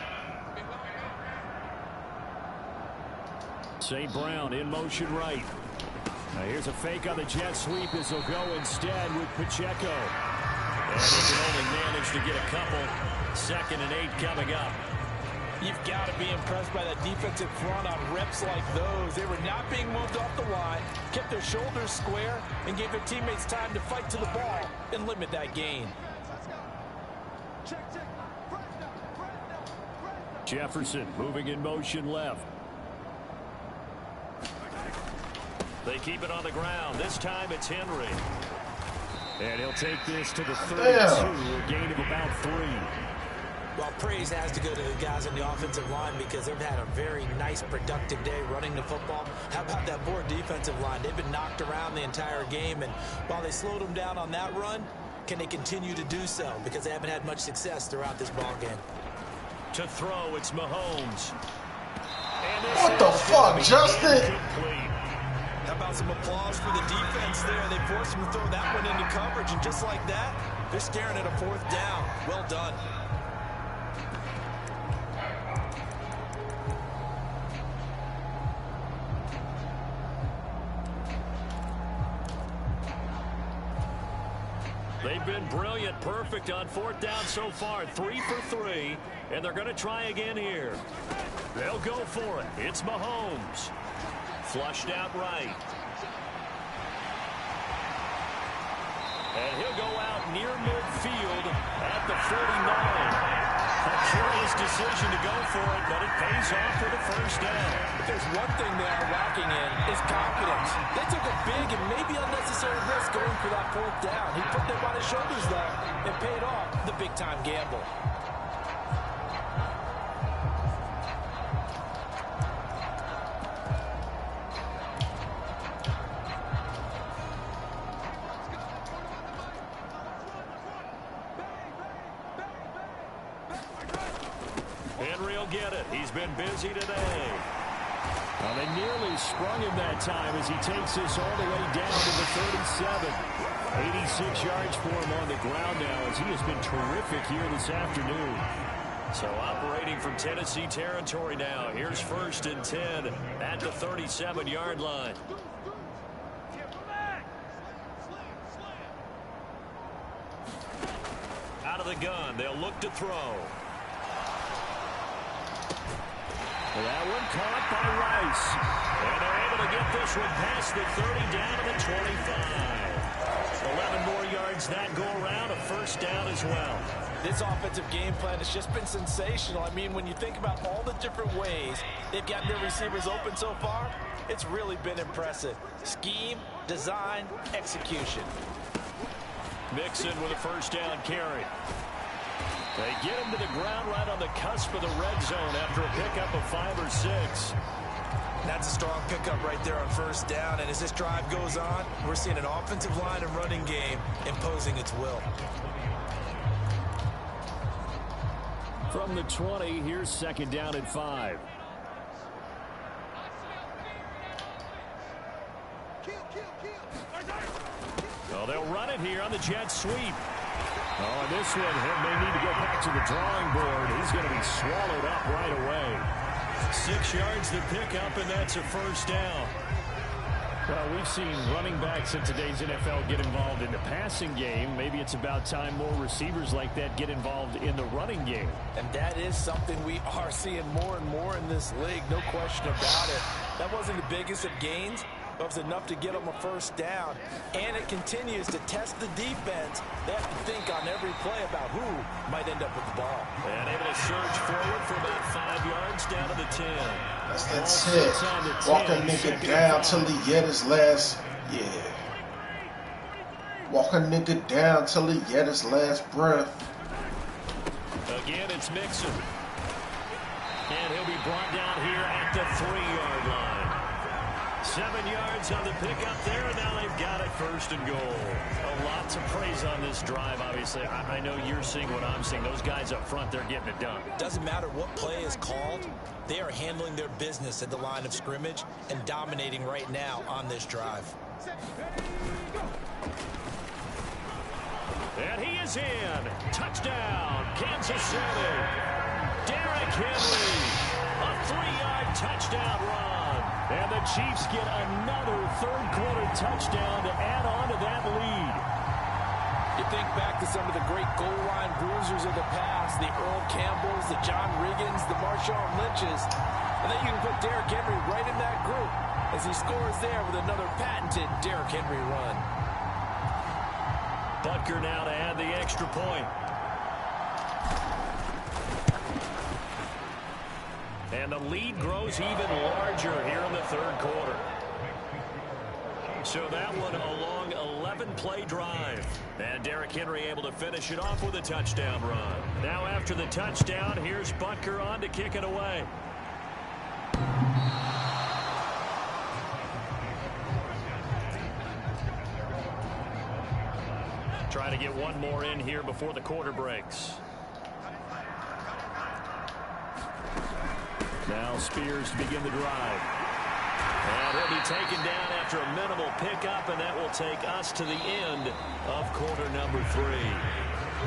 St. Brown in motion right. Now here's a fake on the jet sweep as they'll go instead with Pacheco. And they can only manage to get a couple. 2nd and 8 coming up. You've got to be impressed by that defensive front on reps like those. They were not being moved off the line, kept their shoulders square, and gave their teammates time to fight to the ball and limit that gain. Jefferson moving in motion left. They keep it on the ground. This time it's Henry. And he'll take this to the 32, a gain of about 3. Well, praise has to go to the guys on the offensive line because they've had a very nice, productive day running the football. How about that poor defensive line? They've been knocked around the entire game, and while they slowed them down on that run, can they continue to do so? Because they haven't had much success throughout this ball game. To throw, it's Mahomes. What the fuck, Justin? How about some applause for the defense there? They forced him to throw that one into coverage, and just like that, they're staring at a 4th down. Well done. They've been brilliant, perfect on 4th down so far. 3 for 3, and they're going to try again here. They'll go for it. It's Mahomes. Flushed out right. And he'll go out near midfield at the 49. A curious decision to go for it, but it pays off for the 1st down. If there's one thing they are lacking in, is confidence. They took a big and maybe unnecessary risk going for that 4th down. He put them on his shoulders, though, and paid off the big-time gamble. Henry will get it. He's been busy today. Well, they nearly sprung him that time as he takes this all the way down to the 37. 86 yards for him on the ground now as he has been terrific here this afternoon. So operating from Tennessee territory now. Here's 1st and 10 at the 37-yard line. Out of the gun. They'll look to throw. That one caught by Rice. And they're able to get this one past the 30 down to the 25. 11 more yards that go around, a 1st down as well. This offensive game plan has just been sensational. I mean, when you think about all the different ways they've gotten their receivers open so far, it's really been impressive. Scheme, design, execution. Mixon with a 1st down carry. They get him to the ground right on the cusp of the red zone after a pickup of 5 or 6. That's a strong pickup right there on 1st down. And as this drive goes on, we're seeing an offensive line and running game imposing its will. From the 20, here's 2nd down and 5. Oh, they'll run it here on the jet sweep. Oh, and this one, may need to go back to the drawing board. He's going to be swallowed up right away. 6 yards to pick up, and that's a 1st down. Well, we've seen running backs in today's NFL get involved in the passing game. Maybe it's about time more receivers like that get involved in the running game. And that is something we are seeing more and more in this league, no question about it. That wasn't the biggest of gains, It was enough to get them a first down, and it continues to test the defense. They have to think on every play about who might end up with the ball. And able to surge forward for about 5 yards down to the 10. That's it. Walk a nigga down till he get his last. Yeah. Walk a nigga down till he get his last breath. Again, it's Mixon. And he'll be brought down here at the 3-yard line. 7 yards on the pickup there, and now they've got it first and goal. A lot to praise on this drive, obviously. I know you're seeing what I'm seeing. Those guys up front, they're getting it done. Doesn't matter what play is called. They are handling their business at the line of scrimmage and dominating right now on this drive. And he is in. Touchdown, Kansas City. Derrick Henry, a 3-yard touchdown run. And the Chiefs get another third-quarter touchdown to add on to that lead. You think back to some of the great goal line bruisers of the past, the Earl Campbells, the John Riggins, the Marshawn Lynches, and then you can put Derrick Henry right in that group as he scores there with another patented Derrick Henry run. Butker now to add the extra point. And the lead grows even larger here in the third quarter. So that one a long 11-play drive. And Derrick Henry able to finish it off with a touchdown run. Now after the touchdown, here's Butker on to kick it away. Trying to get one more in here before the quarter breaks. Now Spears to begin the drive. And he'll be taken down after a minimal pickup, and that will take us to the end of quarter number 3.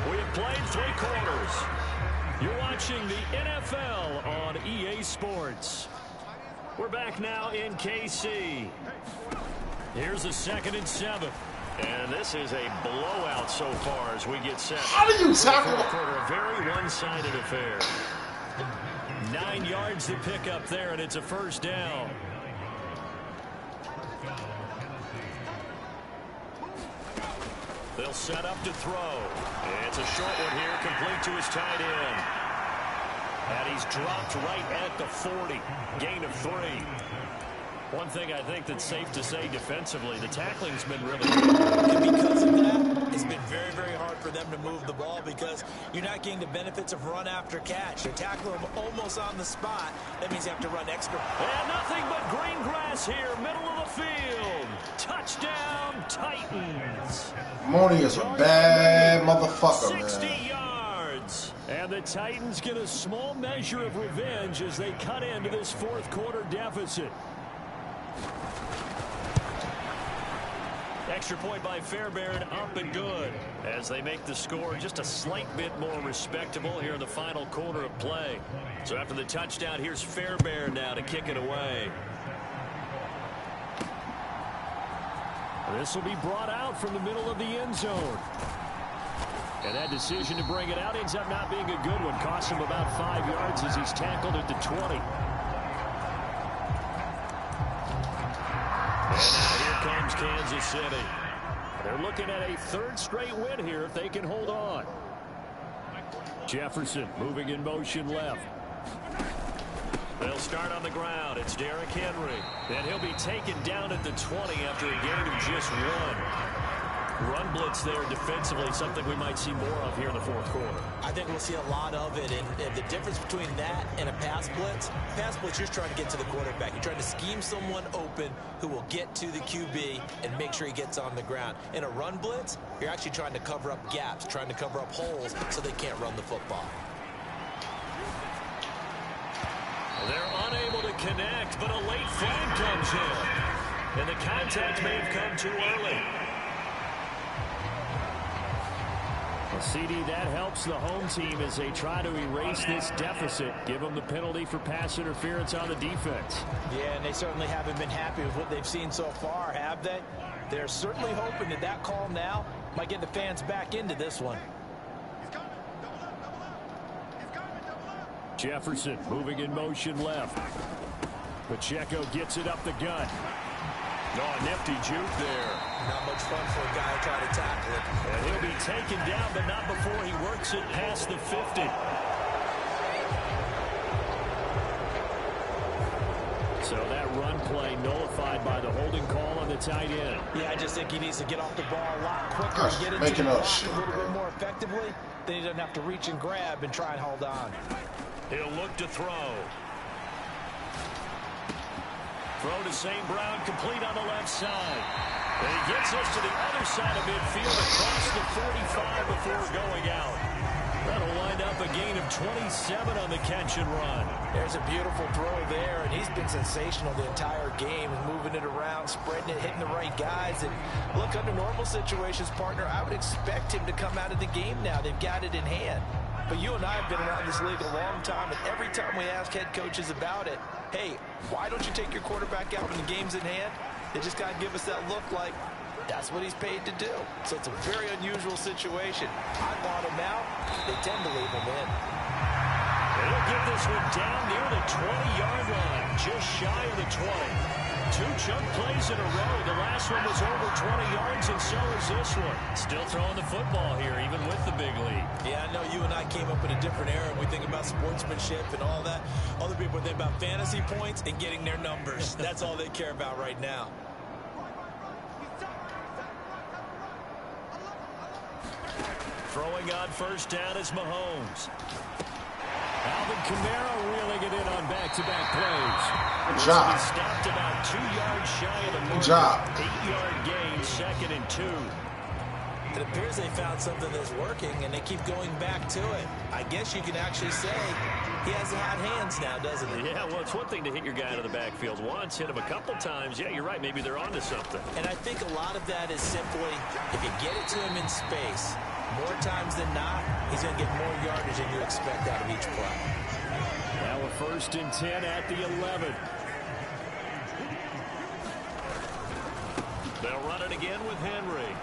We have played 3 quarters. You're watching the NFL on EA Sports. We're back now in KC. Here's a 2nd and 7. And this is a blowout so far as we get set. How do you tackle? A very one-sided affair. 9 yards to pick up there, and it's a first down. They'll set up to throw. It's a short one here, complete to his tight end. And he's dropped right at the 40. Gain of 3. One thing I think that's safe to say defensively, the tackling's been really good. And because of that, it's been very, very hard for them to move the ball because you're not getting the benefits of run after catch. They're tackling them almost on the spot. That means you have to run extra. And nothing but green grass here, middle of the field. Touchdown, Titans. Mooney is a bad motherfucker, 60 man. yards. And the Titans get a small measure of revenge as they cut into this fourth quarter deficit. Extra point by Fairbairn, up and good as they make the score just a slight bit more respectable here in the final quarter of play. So after the touchdown, here's Fairbairn now to kick it away. This will be brought out from the middle of the end zone. And that decision to bring it out ends up not being a good one. Costs him about 5 yards as he's tackled at the 20. And now here comes Kansas City. They're looking at a 3rd straight win here if they can hold on. Jefferson moving in motion left. They'll start on the ground. It's Derrick Henry. And he'll be taken down at the 20 after a gain of just 1. Run blitz there defensively, something we might see more of here in the fourth quarter. I think we'll see a lot of it, and the difference between that and a pass blitz, you're trying to get to the quarterback. You're trying to scheme someone open who will get to the QB and make sure he gets on the ground. In a run blitz, you're actually trying to cover up gaps, trying to cover up holes so they can't run the football. They're unable to connect, but a late flag comes in. And the contact may have come too early. Well, CD, that helps the home team as they try to erase this deficit. Give them the penalty for pass interference on the defense. Yeah, and they certainly haven't been happy with what they've seen so far, have they? They're certainly hoping that that call now might get the fans back into this one. Jefferson moving in motion left. Pacheco gets it up the gut. Oh, a nifty juke there. Not much fun for a guy trying to tackle it. And he'll be taken down, but not before he works it past the 50. So that run play nullified by the holding call on the tight end. Yeah, I just think he needs to get off the ball a lot quicker and get into the block a little bit more effectively. Then he doesn't have to reach and grab and try and hold on. He'll look to throw. Throw to St. Brown, complete on the left side. And he gets us to the other side of midfield across the 45 before going out. That'll wind up a gain of 27 on the catch and run. There's a beautiful throw there, and he's been sensational the entire game, moving it around, spreading it, hitting the right guys. And look, under normal situations, partner, I would expect him to come out of the game now. They've got it in hand. But you and I have been around this league a long time, and every time we ask head coaches about it, hey, why don't you take your quarterback out when the game's in hand? They just got to give us that look like that's what he's paid to do. So it's a very unusual situation. I want him out. They tend to leave him in. They'll get this one down near the 20-yard line, just shy of the 20. Two chunk plays in a row. The last one was over 20 yards, and so is this one. Still throwing the football here, even with the big lead. Yeah, I know you and I came up in a different era. We think about sportsmanship and all that. Other people think about fantasy points and getting their numbers. That's all they care about right now. Throwing on first down is Mahomes. Alvin Kamara reeling it in on back-to-back plays. Good job. He stopped about 2 yards shy of the mark. Good job. 8-yard gain, 2nd and 2. It appears they found something that's working, and they keep going back to it. I guess you can actually say he has the hot hands now, doesn't he? Yeah, well, it's one thing to hit your guy out of the backfield once, hit him a couple times. Yeah, you're right. Maybe they're onto something. And I think a lot of that is simply if you get it to him in space, more times than not, he's going to get more yardage than you expect out of each play. Now a 1st and 10 at the 11. They'll run it again with Henry.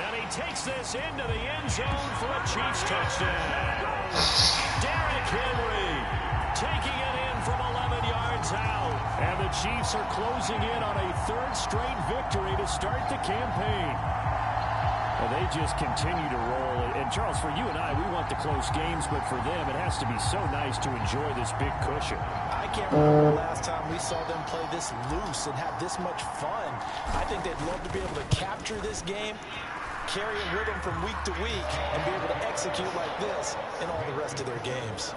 And he takes this into the end zone for a Chiefs touchdown. Derrick Henry taking it in from 11 yards out. And the Chiefs are closing in on a 3rd straight victory to start the campaign. Well, they just continue to roll. And, Charles, for you and I, we want the close games, but for them, it has to be so nice to enjoy this big cushion. I can't remember the last time we saw them play this loose and have this much fun. I think they'd love to be able to capture this game, carry it with them from week to week, and be able to execute like this in all the rest of their games.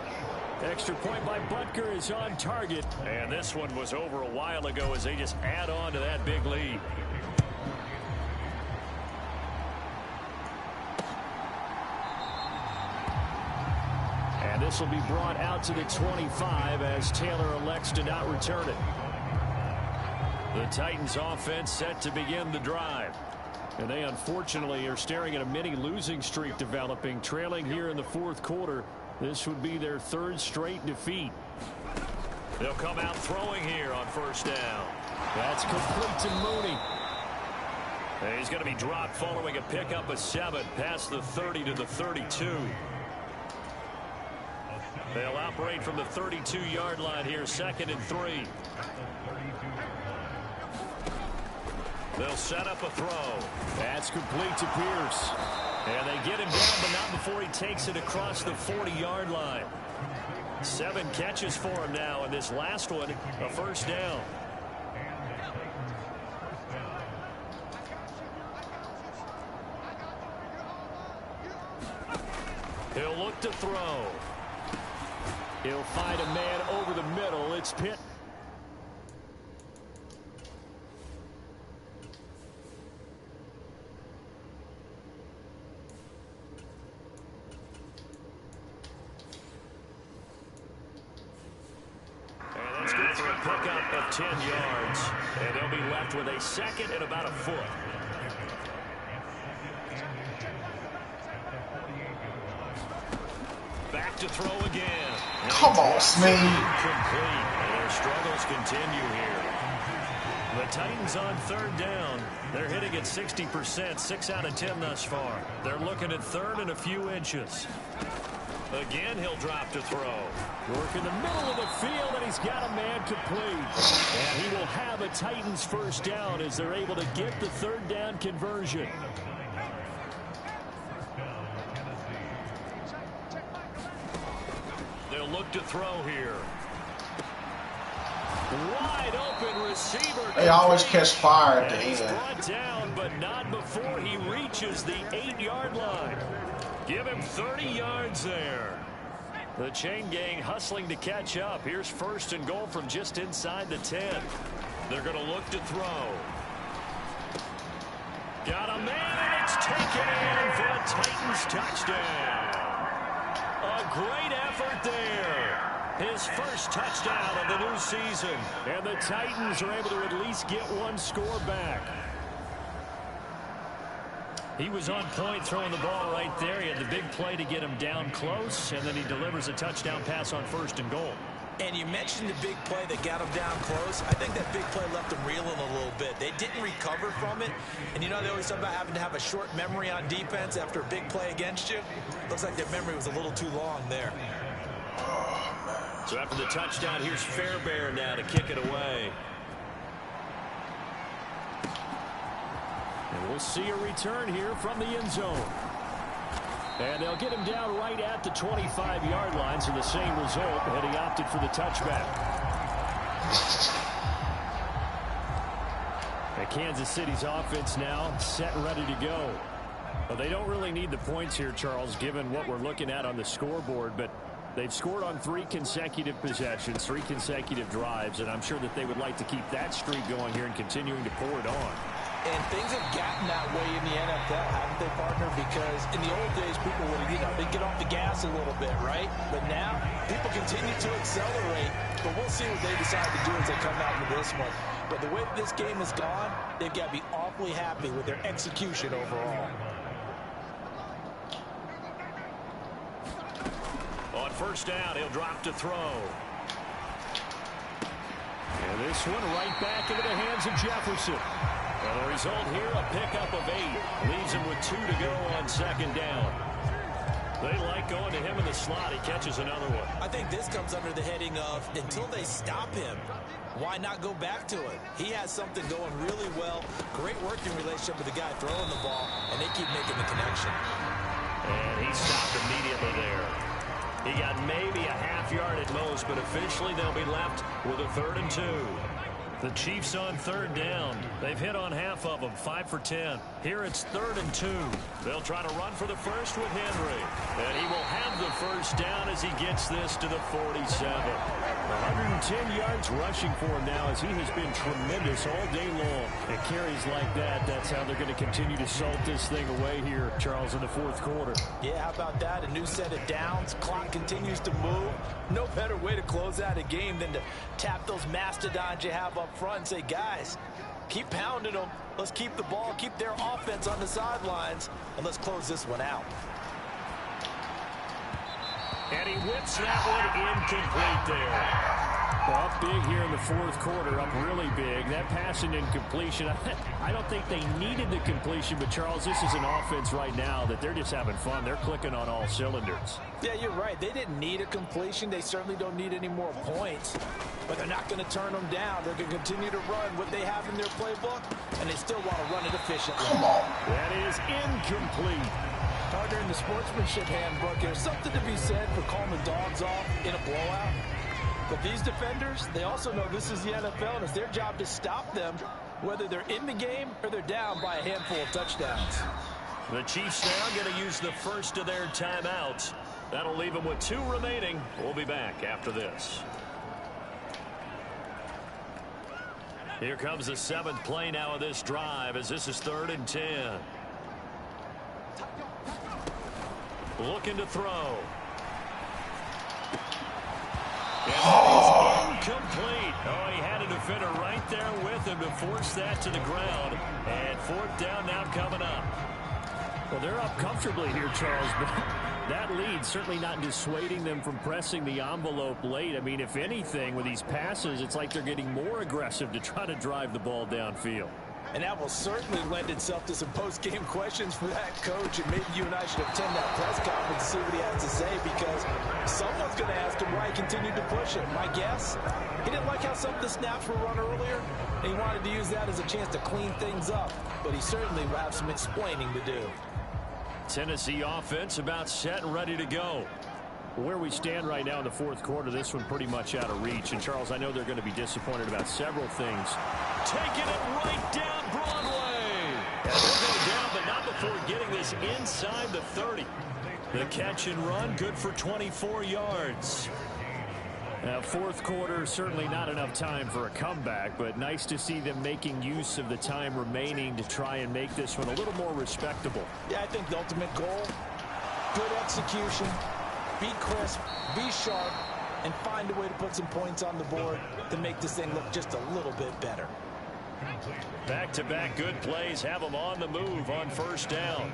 Extra point by Butker is on target. And this one was over a while ago as they just add on to that big lead. And this will be brought out to the 25 as Taylor elects to not return it. The Titans offense set to begin the drive. And they unfortunately are staring at a mini losing streak developing, trailing here in the 4th quarter. This would be their 3rd straight defeat. They'll come out throwing here on 1st down. That's complete to Mooney. And he's going to be dropped following a pickup of 7 past the 30 to the 32. They'll operate from the 32-yard line here, 2nd and 3. They'll set up a throw. That's complete to Pierce. And they get him down, but not before he takes it across the 40-yard line. 7 catches for him now, and this last one, a 1st down. He'll look to throw. He'll find a man over the middle. It's Pitt. And that's good for a pickup of 10 yards. And they'll be left with a 2nd and about a foot. Back to throw again. Come on, Sneed. Complete. And their struggles continue here. The Titans on 3rd down. They're hitting at 60%, 6 out of 10 thus far. They're looking at 3rd and a few inches. Again, he'll drop to throw. Work in the middle of the field, and he's got a man complete. And he will have a Titans first down as they're able to get the third down conversion. They'll look to throw here. Wide open receiver. They always catch fire at the end. He's brought down, but not before he reaches the 8-yard line. Give him 30 yards there. The chain gang hustling to catch up. Here's 1st and goal from just inside the 10. They're going to look to throw. Got a man, and it's taken in for a Titans touchdown. A great effort there. His first touchdown of the new season. And the Titans are able to at least get one score back. He was on point throwing the ball right there. He had the big play to get him down close, and then he delivers a touchdown pass on 1st and goal. And you mentioned the big play that got him down close. I think that big play left him reeling a little bit. They didn't recover from it. And you know, they always talk about having to have a short memory on defense after a big play against you. Looks like their memory was a little too long there. So after the touchdown, here's Fairbairn now to kick it away. And we'll see a return here from the end zone. And they'll get him down right at the 25-yard line, so the same result, and he opted for the touchback. And Kansas City's offense now set and ready to go. Well, they don't really need the points here, Charles, given what we're looking at on the scoreboard, but they've scored on 3 consecutive possessions, 3 consecutive drives, and I'm sure that they would like to keep that streak going here and continuing to pour it on. And things have gotten that way in the NFL, haven't they, partner? Because in the old days, people would, they'd get off the gas a little bit, right? But now, people continue to accelerate. But we'll see what they decide to do as they come out with this one. But the way this game has gone, they've got to be awfully happy with their execution overall. On 1st down, he'll drop to throw. And this one right back into the hands of Jefferson. And the result here, a pickup of 8. Leaves him with 2 to go on 2nd down. They like going to him in the slot. He catches another one. I think this comes under the heading of, until they stop him, why not go back to it? He has something going really well. Great working relationship with the guy throwing the ball, and they keep making the connection. And he stopped immediately there. He got maybe a half-yard at most, but officially they'll be left with a 3rd and 2. The Chiefs on 3rd down. They've hit on half of them, 5 for 10. Here it's 3rd and 2. They'll try to run for the first with Henry. And he will have the first down as he gets this to the 47. 110 yards rushing for him now as he has been tremendous all day long. It carries like that. That's how they're going to continue to salt this thing away here, Charles, in the 4th quarter. Yeah, how about that? A new set of downs. Clock continues to move. No better way to close out a game than to tap those mastodons you have up front and say, guys, keep pounding them. Let's keep the ball, keep their offense on the sidelines, and let's close this one out. And he whips that one incomplete there. Well, up big here in the 4th quarter, up really big. That pass and incompletion, I don't think they needed the completion, but Charles, this is an offense right now that they're just having fun. They're clicking on all cylinders. Yeah, you're right. They didn't need a completion. They certainly don't need any more points, but they're not going to turn them down. They're going to continue to run what they have in their playbook, and they still want to run it efficiently. Come on. That is incomplete. Partner, in the sportsmanship handbook, there's something to be said for calling the dogs off in a blowout. But these defenders, they also know this is the NFL, and it's their job to stop them, whether they're in the game or they're down by a handful of touchdowns. The Chiefs now going to use the first of their timeouts. That'll leave them with 2 remaining. We'll be back after this. Here comes the 7th play now of this drive as this is 3rd and 10. Looking to throw. And that is incomplete. Oh, he had a defender right there with him to force that to the ground. And 4th down now coming up. Well, they're up comfortably here, Charles, but that lead certainly not dissuading them from pressing the envelope late. I mean, if anything, with these passes, it's like they're getting more aggressive to try to drive the ball downfield. And that will certainly lend itself to some post-game questions for that coach. And maybe you and I should attend that press conference to see what he has to say, because someone's going to ask him why he continued to push him. My guess, he didn't like how some of the snaps were run earlier, and he wanted to use that as a chance to clean things up. But he certainly will have some explaining to do. Tennessee offense about set and ready to go. Where we stand right now in the fourth quarter, this one pretty much out of reach. And, Charles, I know they're going to be disappointed about several things. Taking it right down Broadway. And they'll go down, but not before getting this inside the 30. The catch and run, good for 24 yards. Now, fourth quarter, certainly not enough time for a comeback, but nice to see them making use of the time remaining to try and make this one a little more respectable. Yeah, I think the ultimate goal, good execution, be crisp, be sharp, and find a way to put some points on the board to make this thing look just a little bit better. Back-to-back good plays have them on the move on first down.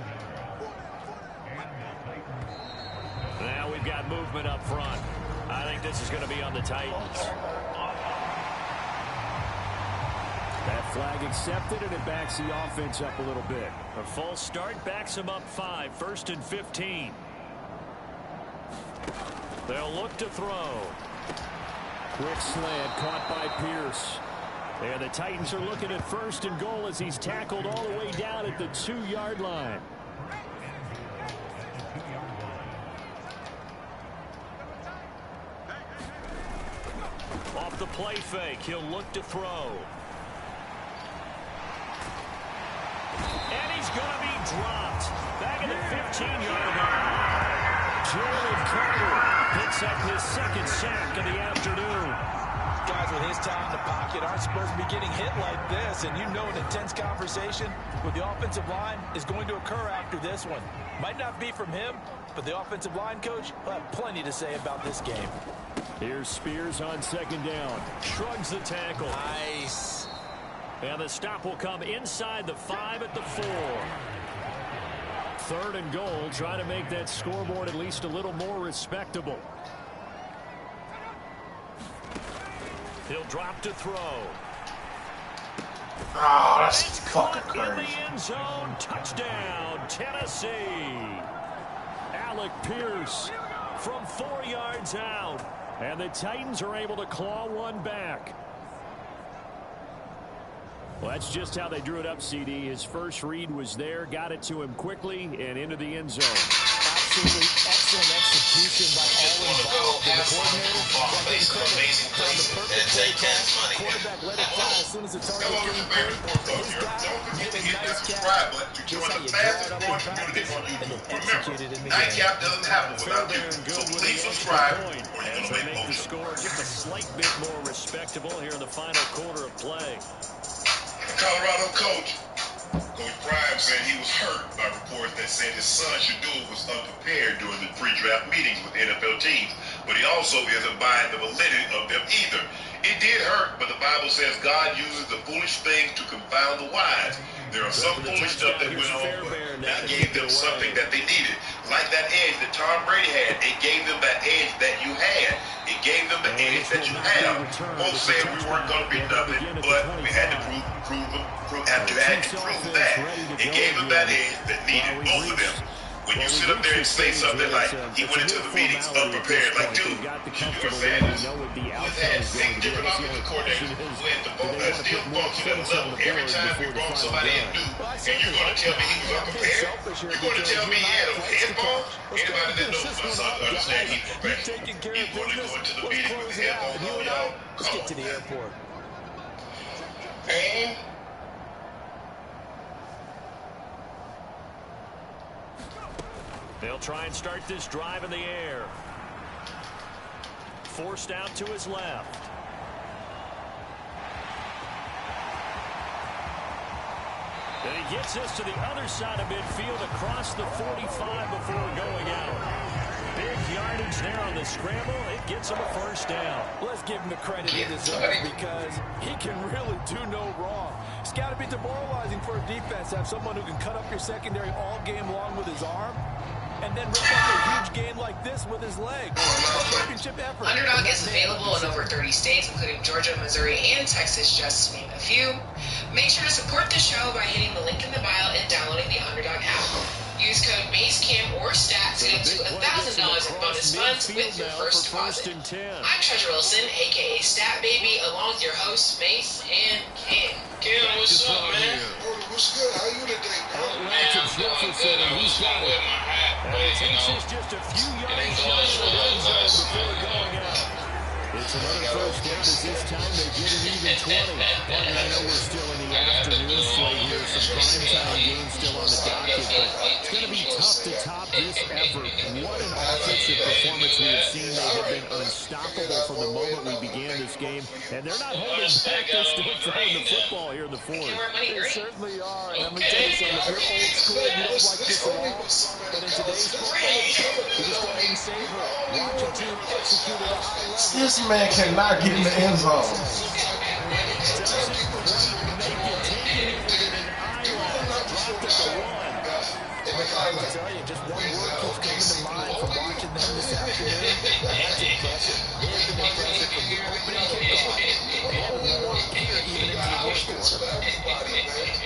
Now we've got movement up front. I think this is going to be on the Titans. That flag accepted, and it backs the offense up a little bit. A false start backs them up 5, 1st and 15. They'll look to throw. Quick slant caught by Pierce. And the Titans are looking at 1st and goal as he's tackled all the way down at the 2-yard line. Off the play fake, he'll look to throw. And he's going to be dropped. Back at the 15-yard line. Jalen Carter picks up his 2nd sack of the afternoon. Guys with his time in the pocket aren't supposed to be getting hit like this, and you know an intense conversation with the offensive line is going to occur after this one. Might not be from him, but the offensive line coach will have plenty to say about this game. Here's Spears on 2nd down. Shrugs the tackle. Nice. And the stop will come inside the 5 at the 4. 3rd and goal, trying to make that scoreboard at least a little more respectable. He'll drop to throw. Oh, that's fucking crazy. In the end zone, touchdown, Tennessee. Alec Pierce from 4 yards out. And the Titans are able to claw one back. Well, that's just how they drew it up, CD. His first read was there, got it to him quickly, and into the end zone. Absolutely excellent execution by all involved. The coordinator got the amazing plays and take Ken's money. Quarterback let it fly as soon as the target came through. His guy hit a nice catch. Just how you draw it up in practice and then execute it in the game. Nightcap doesn't happen without you. So please subscribe or you're going to make the score just a slight bit more respectable here in the final quarter of play. Colorado coach Prime said he was hurt by reports that said his son Shadul was unprepared during the pre-draft meetings with NFL teams, but he also isn't buying the validity of them either. It did hurt, but the Bible says God uses the foolish things to confound the wise. There are some foolish stuff that went on, but that gave them something that they needed. Like that edge that Tom Brady had, it gave them that edge that you had. It gave them the edge that you have. Folks said we weren't going to be nothing, but we had to prove that. It gave them that edge that needed both of them. When you sit up there and say something like, he went into the meetings unprepared, like, dude, you were saying this. We've had 6 different offensive coordinators who had the ball that still function at a level. Every time we brought somebody in new, and you're going to tell me he was unprepared? You're going to tell me he had a headball? Anybody that knows my son understand he's professional. He's going to go into the meeting with his headball on, y'all. Let's get to the airport. And they'll try and start this drive in the air. Forced out to his left. And he gets us to the other side of midfield across the 45 before going out. Big yardage there on the scramble. It gets him a first down. Let's give him the credit he deserves because he can really do no wrong. It's got to be demoralizing for a defense to have someone who can cut up your secondary all game long with his arm and then rip up a huge game like this with his leg. Championship effort. Underdog is available in over 30 states, including Georgia, Missouri, and Texas. Just few. Make sure to support the show by hitting the link in the bio and downloading the Underdog app. Use code MACECAM or STAT to get to $1,000 in bonus funds with your first deposit. I'm Treasure Wilson, a.k.a. Stat Baby, along with your hosts, Mace and Ken. Ken, what's up, man? What's good? How you today, bro? Man, I'm doing good. I was going with my hat, but, you know, just a few it yards ain't going so well as I before going out. It's another first down as this time they get an even 20. And I know we're still in the afternoon slate here. Some primetime games still on the docket, but it's going to be tough to top this effort. What an offensive performance we have seen. They have been unstoppable from the moment we began this game, and they're not holding back. They're still throwing the football here in the fourth. They certainly are. And I'm going to tell you something. If you're old school, you don't like this at all. But in today's football, you just go ahead and savor it. Watch a team execute at a high level. This man cannot get in the end zone. I will tell you, just one word keeps coming to mind from watching them this afternoon. That's impressive. They've been impressive from the opening kickoff. They haven't won here even into the fourth quarter.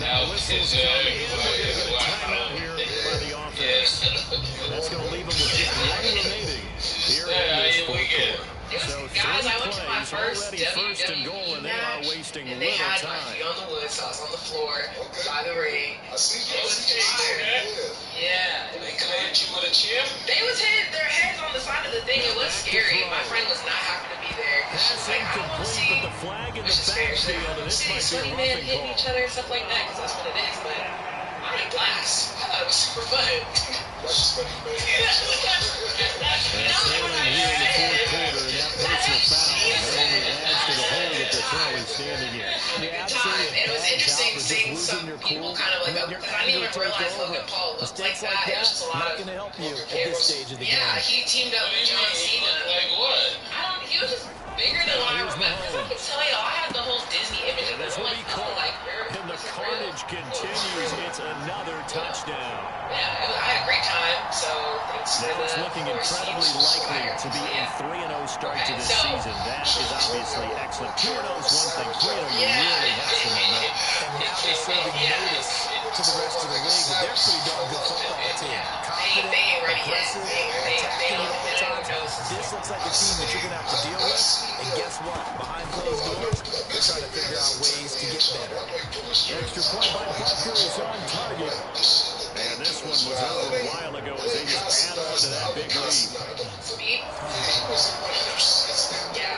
Now whistles coming in. We're going to get a timeout here by the offense. That's going to leave them with just one remaining here in this fourth quarter. So guys, I went to my first first and goal, and they are wasting and they little had time. my feet on the wood, so I was on the floor by the ring. I see you. It was fire. Yeah. They cleared you with a chip? They was hitting their heads on the side of the thing. It was scary. My friend was not happy to be there. Pass Like, I want to incomplete, see but the flag in the backfield, and this see might be a sweaty men roughing hitting call. each other and stuff like that, because that's what it is. But I had a blast. I thought it was super fun. That's funny, man. And trailing here in the fourth quarter, and that personal foul only adds to the hole that they're currently standing in. It was interesting seeing some people kind of like, because I didn't even realize Logan Paul looked like that. It was just a lot Not of. going to help you at this stage of the game. Yeah, he teamed up with John Cena. Like what? He was just bigger than what I remember. Because I can tell you, I had the whole Disney image of That's this. what he called. Like, And the carnage continues. It's another touchdown. Yeah, I had a great time. So thanks to Now it's the looking Force incredibly Teams likely Fire. to be a 3-0 start to this So- season. That is obviously excellent. 2-0 is one thing. 3-0 you Yeah. really have to know. And now they're serving notice to the rest of the league that they're a pretty darn good football team. Confident, They ain't ready yet. aggressive, They attacking don't at all know. times. This looks like a team that you're going to have to deal with. And guess what? Behind closed doors, they're trying to figure out ways to get better. Extra point by Parker is on target. And this one was over a while ago as they just add on to that big lead. Speed? Yeah.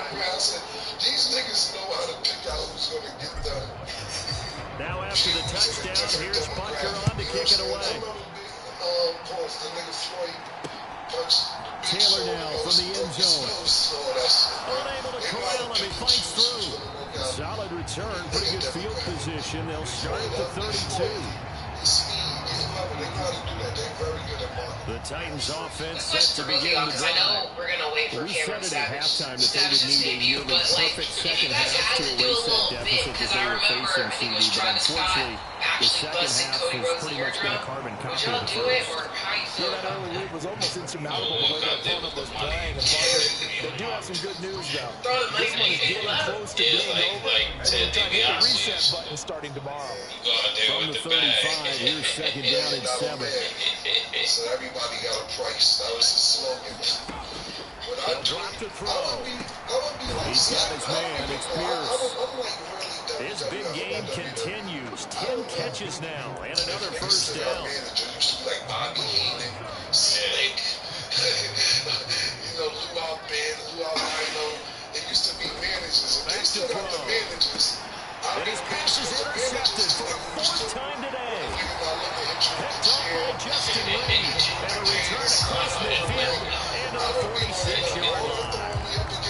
These niggas know how to pick out who's going to get the. Now after the touchdown, here's Bunker on to kick it away. Taylor now from the end zone. Unable to corral him, he fights through. Solid return, pretty good field position. They'll start at the 32. The Titans offense set to begin the Because I know drive. we're going to wait for We Cameron said at halftime that they would Savage's need a debut, nearly but like, perfect if you second guys half had to to do a erase that little bit, deficit because that I they were remember facing, I think it CD. was But Travis Scott unfortunately, the actually second busted half Cody has Rhodes a pretty year much been a ago. carbon Would copy y'all of the do it, first. or how you feel Yeah, that about early it? lead was almost insurmountable the way their opponent was playing. And Parker, they do have some good news, though. Throw the money This one is getting close to It's being over. like And they're trying to hit the Ted reset button starting tomorrow. Go out there From with the the 35, bag. here's second down and 7. So everybody got a price. That was the slogan. When I They'll do drop the it, throw. I would be like, He's got his man. It's Pierce. I'm like really His big game continues. 10 catches now and another first down. Manager used to be like Bobby Heenan, Slick, Luau Ben, Luau Rhino. It used to be managers. And they still got the managers. And his pass is intercepted for the fourth time today. Picked up by Justin Reed. And a return across midfield and a 46-yard line.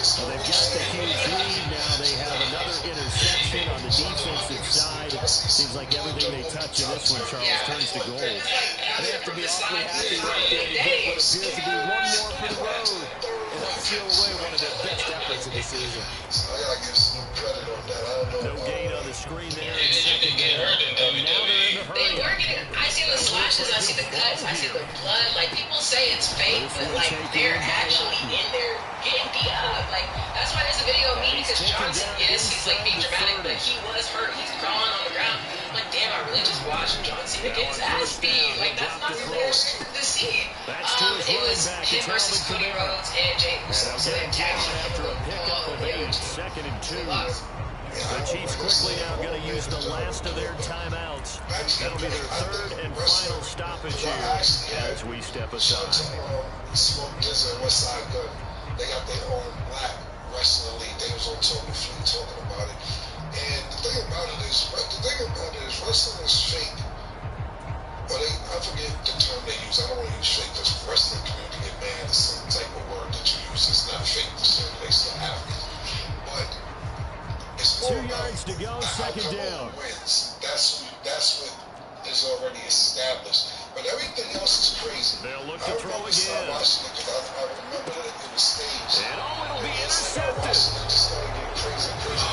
So they've got the huge lead. Now they have another interception on the defensive side. Seems like everything they touch in this one, Charles, turns to gold. They have to be awfully happy right there to get what appears to be one more for the road. And help seal away one of their best efforts of the season. I gotta give some credit on that. I don't know. No gain on the screen there. They didn't get hurt in And now they're in the They hurry. were getting, I see the slashes, I see the cuts, I see the blood. Like, people say it's fake, but like, they're actually in there getting beat up. Like, that's why there's a video of me, because Johnson, yes, he's like being dramatic, but he was hurt. He's crawling on the ground. I'm like, damn, I really just watched John Cena get his ass beat. Like, that's not hilarious to see. It was him versus Cody Rhodes and Jey Uso. So they tagged him after a pickup of 8, 2nd and 2. The Chiefs quickly now going to use the last of their timeouts. That'll be their 3rd and final stoppage here as we step aside. Smoke Desert, West Side Gun. They got their own black wrestling league. They was on Tony Fleet talking about it. And the thing about it is wrestling is fake. Or I forget the term they use. I don't want to use fake because wrestling community get mad at some type of word that you use. It's not fake. They still athletes. But it's more 2 yards to go, 2nd down. Wins. That's what is already established. But everything else is crazy. They'll look to throw again. I remember that it was staged. And it'll be intercepted.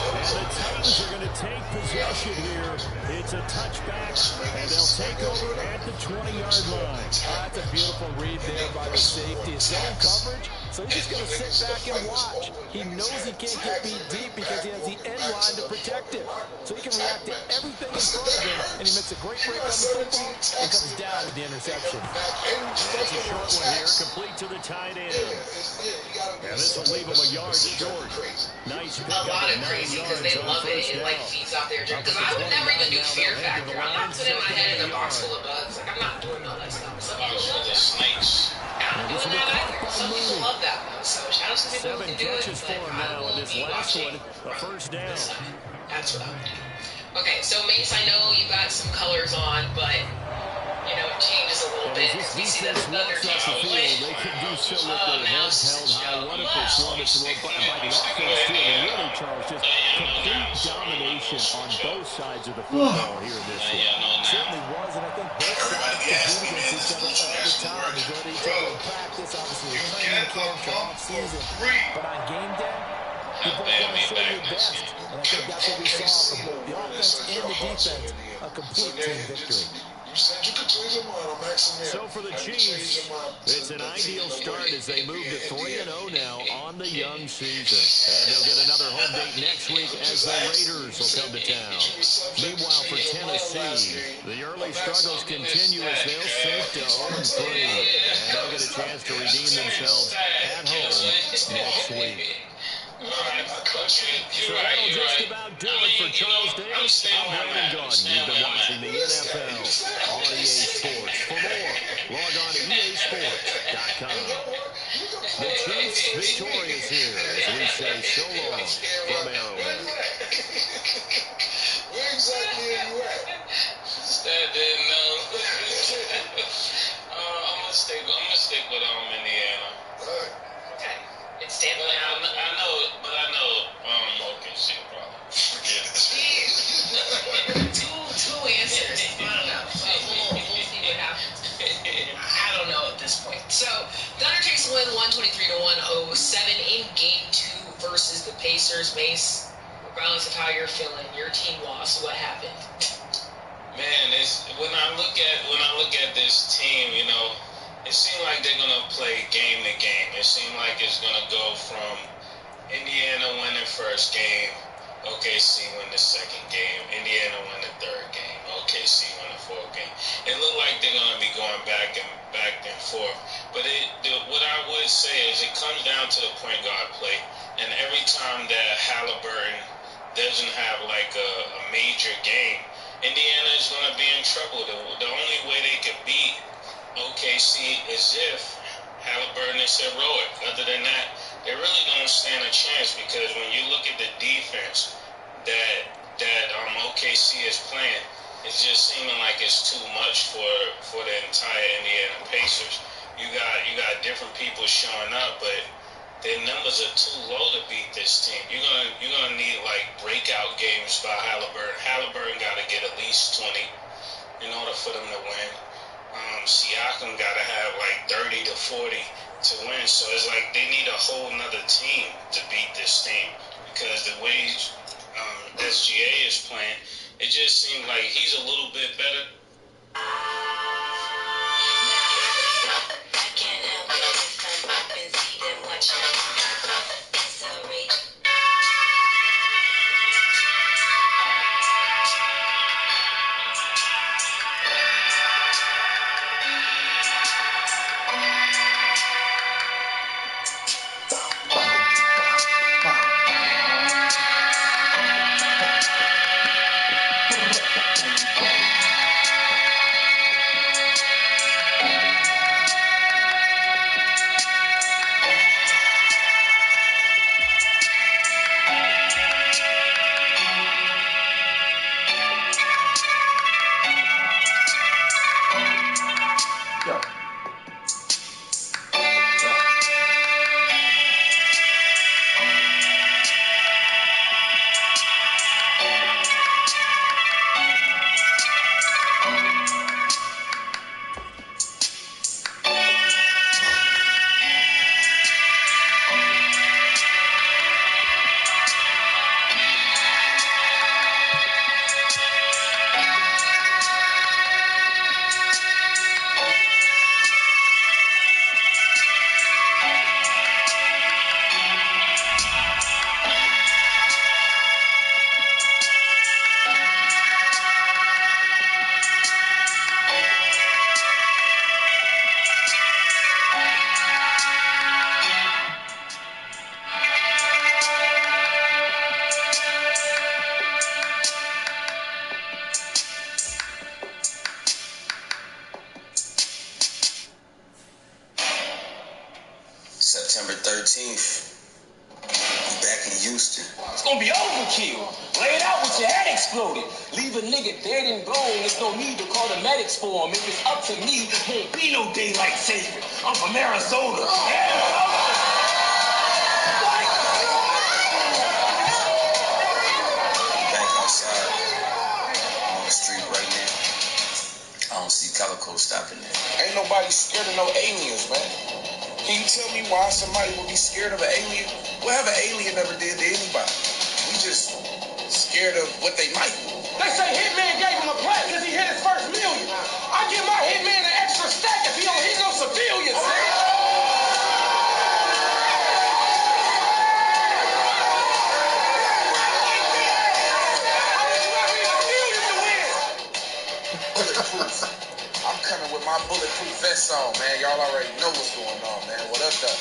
And the Titans are going to take possession here. It's a touchback, and they'll take over at the 20-yard line. That's a beautiful read there by the safety. It's zone coverage, so he's just going to sit back and watch. He knows he can't get beat deep because he has the end line to protect him. So he can react to everything in front of him, and he makes a great break on the football and comes down with the interception. That's a short one here, complete to the tight end. And this will leave him a yard short. Nice pick. A lot of crazy because they love it. It like feeds off their adrenaline. Because I would never even do Fear Factor. I'm not putting my head in a box full of bugs. Like, I'm not doing all that stuff. Some people love it. Snakes. I'm not doing that either. Some people love that though. So shout out to people who 7 can do it. catches for him now in this last one, a first down. That's what I would do. Okay, so Mace, I know you got some colors on, but you know, it changes a little bit. We see that the Undertaker win. They can do so with their heads held high. What a performance by the offense, too. And really, Charles, just complete domination on both sides of the football here in this one. Certainly was, and I think both sides compete against each other all the time. They go to each other in practice, obviously a training camp for off-season. But on game day, you both want to show your best. And I think that's what we saw from both the offense and the defense, a complete team victory. So for the Chiefs, it's an ideal start as they move to 3-0 now on the young season. And they'll get another home date next week as the Raiders will come to town. Meanwhile, for Tennessee, the early struggles continue as they'll sink to 0-3. And they'll get a chance to redeem themselves at home next week. So that'll just about do it for Charles Davis. I'm Brandon Gordon. You've been watching the NFL on EA Sports. For more, log on to EASports.com. The Chiefs victorious here as we say so long from Arrowhead. Where exactly are you at? Standing, I'm gonna stick with Indiana. All right. Okay. It's standing out. I know OKC probably. Two answers. I don't know. We'll see what happens. I don't know at this point. So, the Undertakers win 123-107 in Game 2 versus the Pacers. Mace, regardless of how you're feeling, your team lost. What happened? Man, when I look at this team, you know, it seemed like they're gonna play game to game. It seemed like it's gonna go from Indiana winning first game, OKC win the second game, Indiana win the third game, OKC win the fourth game. It looked like they're gonna be going back and forth. But what I would say is it comes down to the point guard play, and every time that Halliburton doesn't have like a major game, Indiana is gonna be in trouble. The only way they could beat OKC is if Halliburton is heroic. Other than that, they really don't stand a chance because when you look at the defense that OKC is playing, it's just seeming like it's too much for the entire Indiana Pacers. You got different people showing up, but their numbers are too low to beat this team. You're gonna need like breakout games by Halliburton. Halliburton got to get at least 20 in order for them to win. Siakam got to have like 30 to 40 to win. So it's like they need a whole nother team to beat this team because the way SGA is playing, it just seems like he's a little bit better. 15th. Back in Houston. It's gonna be overkill. Lay it out with your head exploded. Leave a nigga dead and gone. There's no need to call the medics for him. If it's up to me, there won't be no daylight saving. I'm from Arizona. Back outside on the street right now. I don't see Calico stopping there. Ain't nobody scared of no aliens, man. Can you tell me why somebody would be scared of an alien? What have an alien ever did to anybody? We just scared of what they might do. They say Hitman gave him a plaque because he hit his first million. I give my Hitman an extra stack if he don't hit no civilians, man. I'm coming with my bulletproof vest on, man. Y'all already know what's going on, man. What up, though?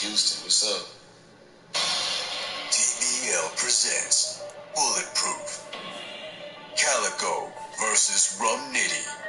Houston, what's up? TBL presents Bulletproof. Calico versus Rum Nitty.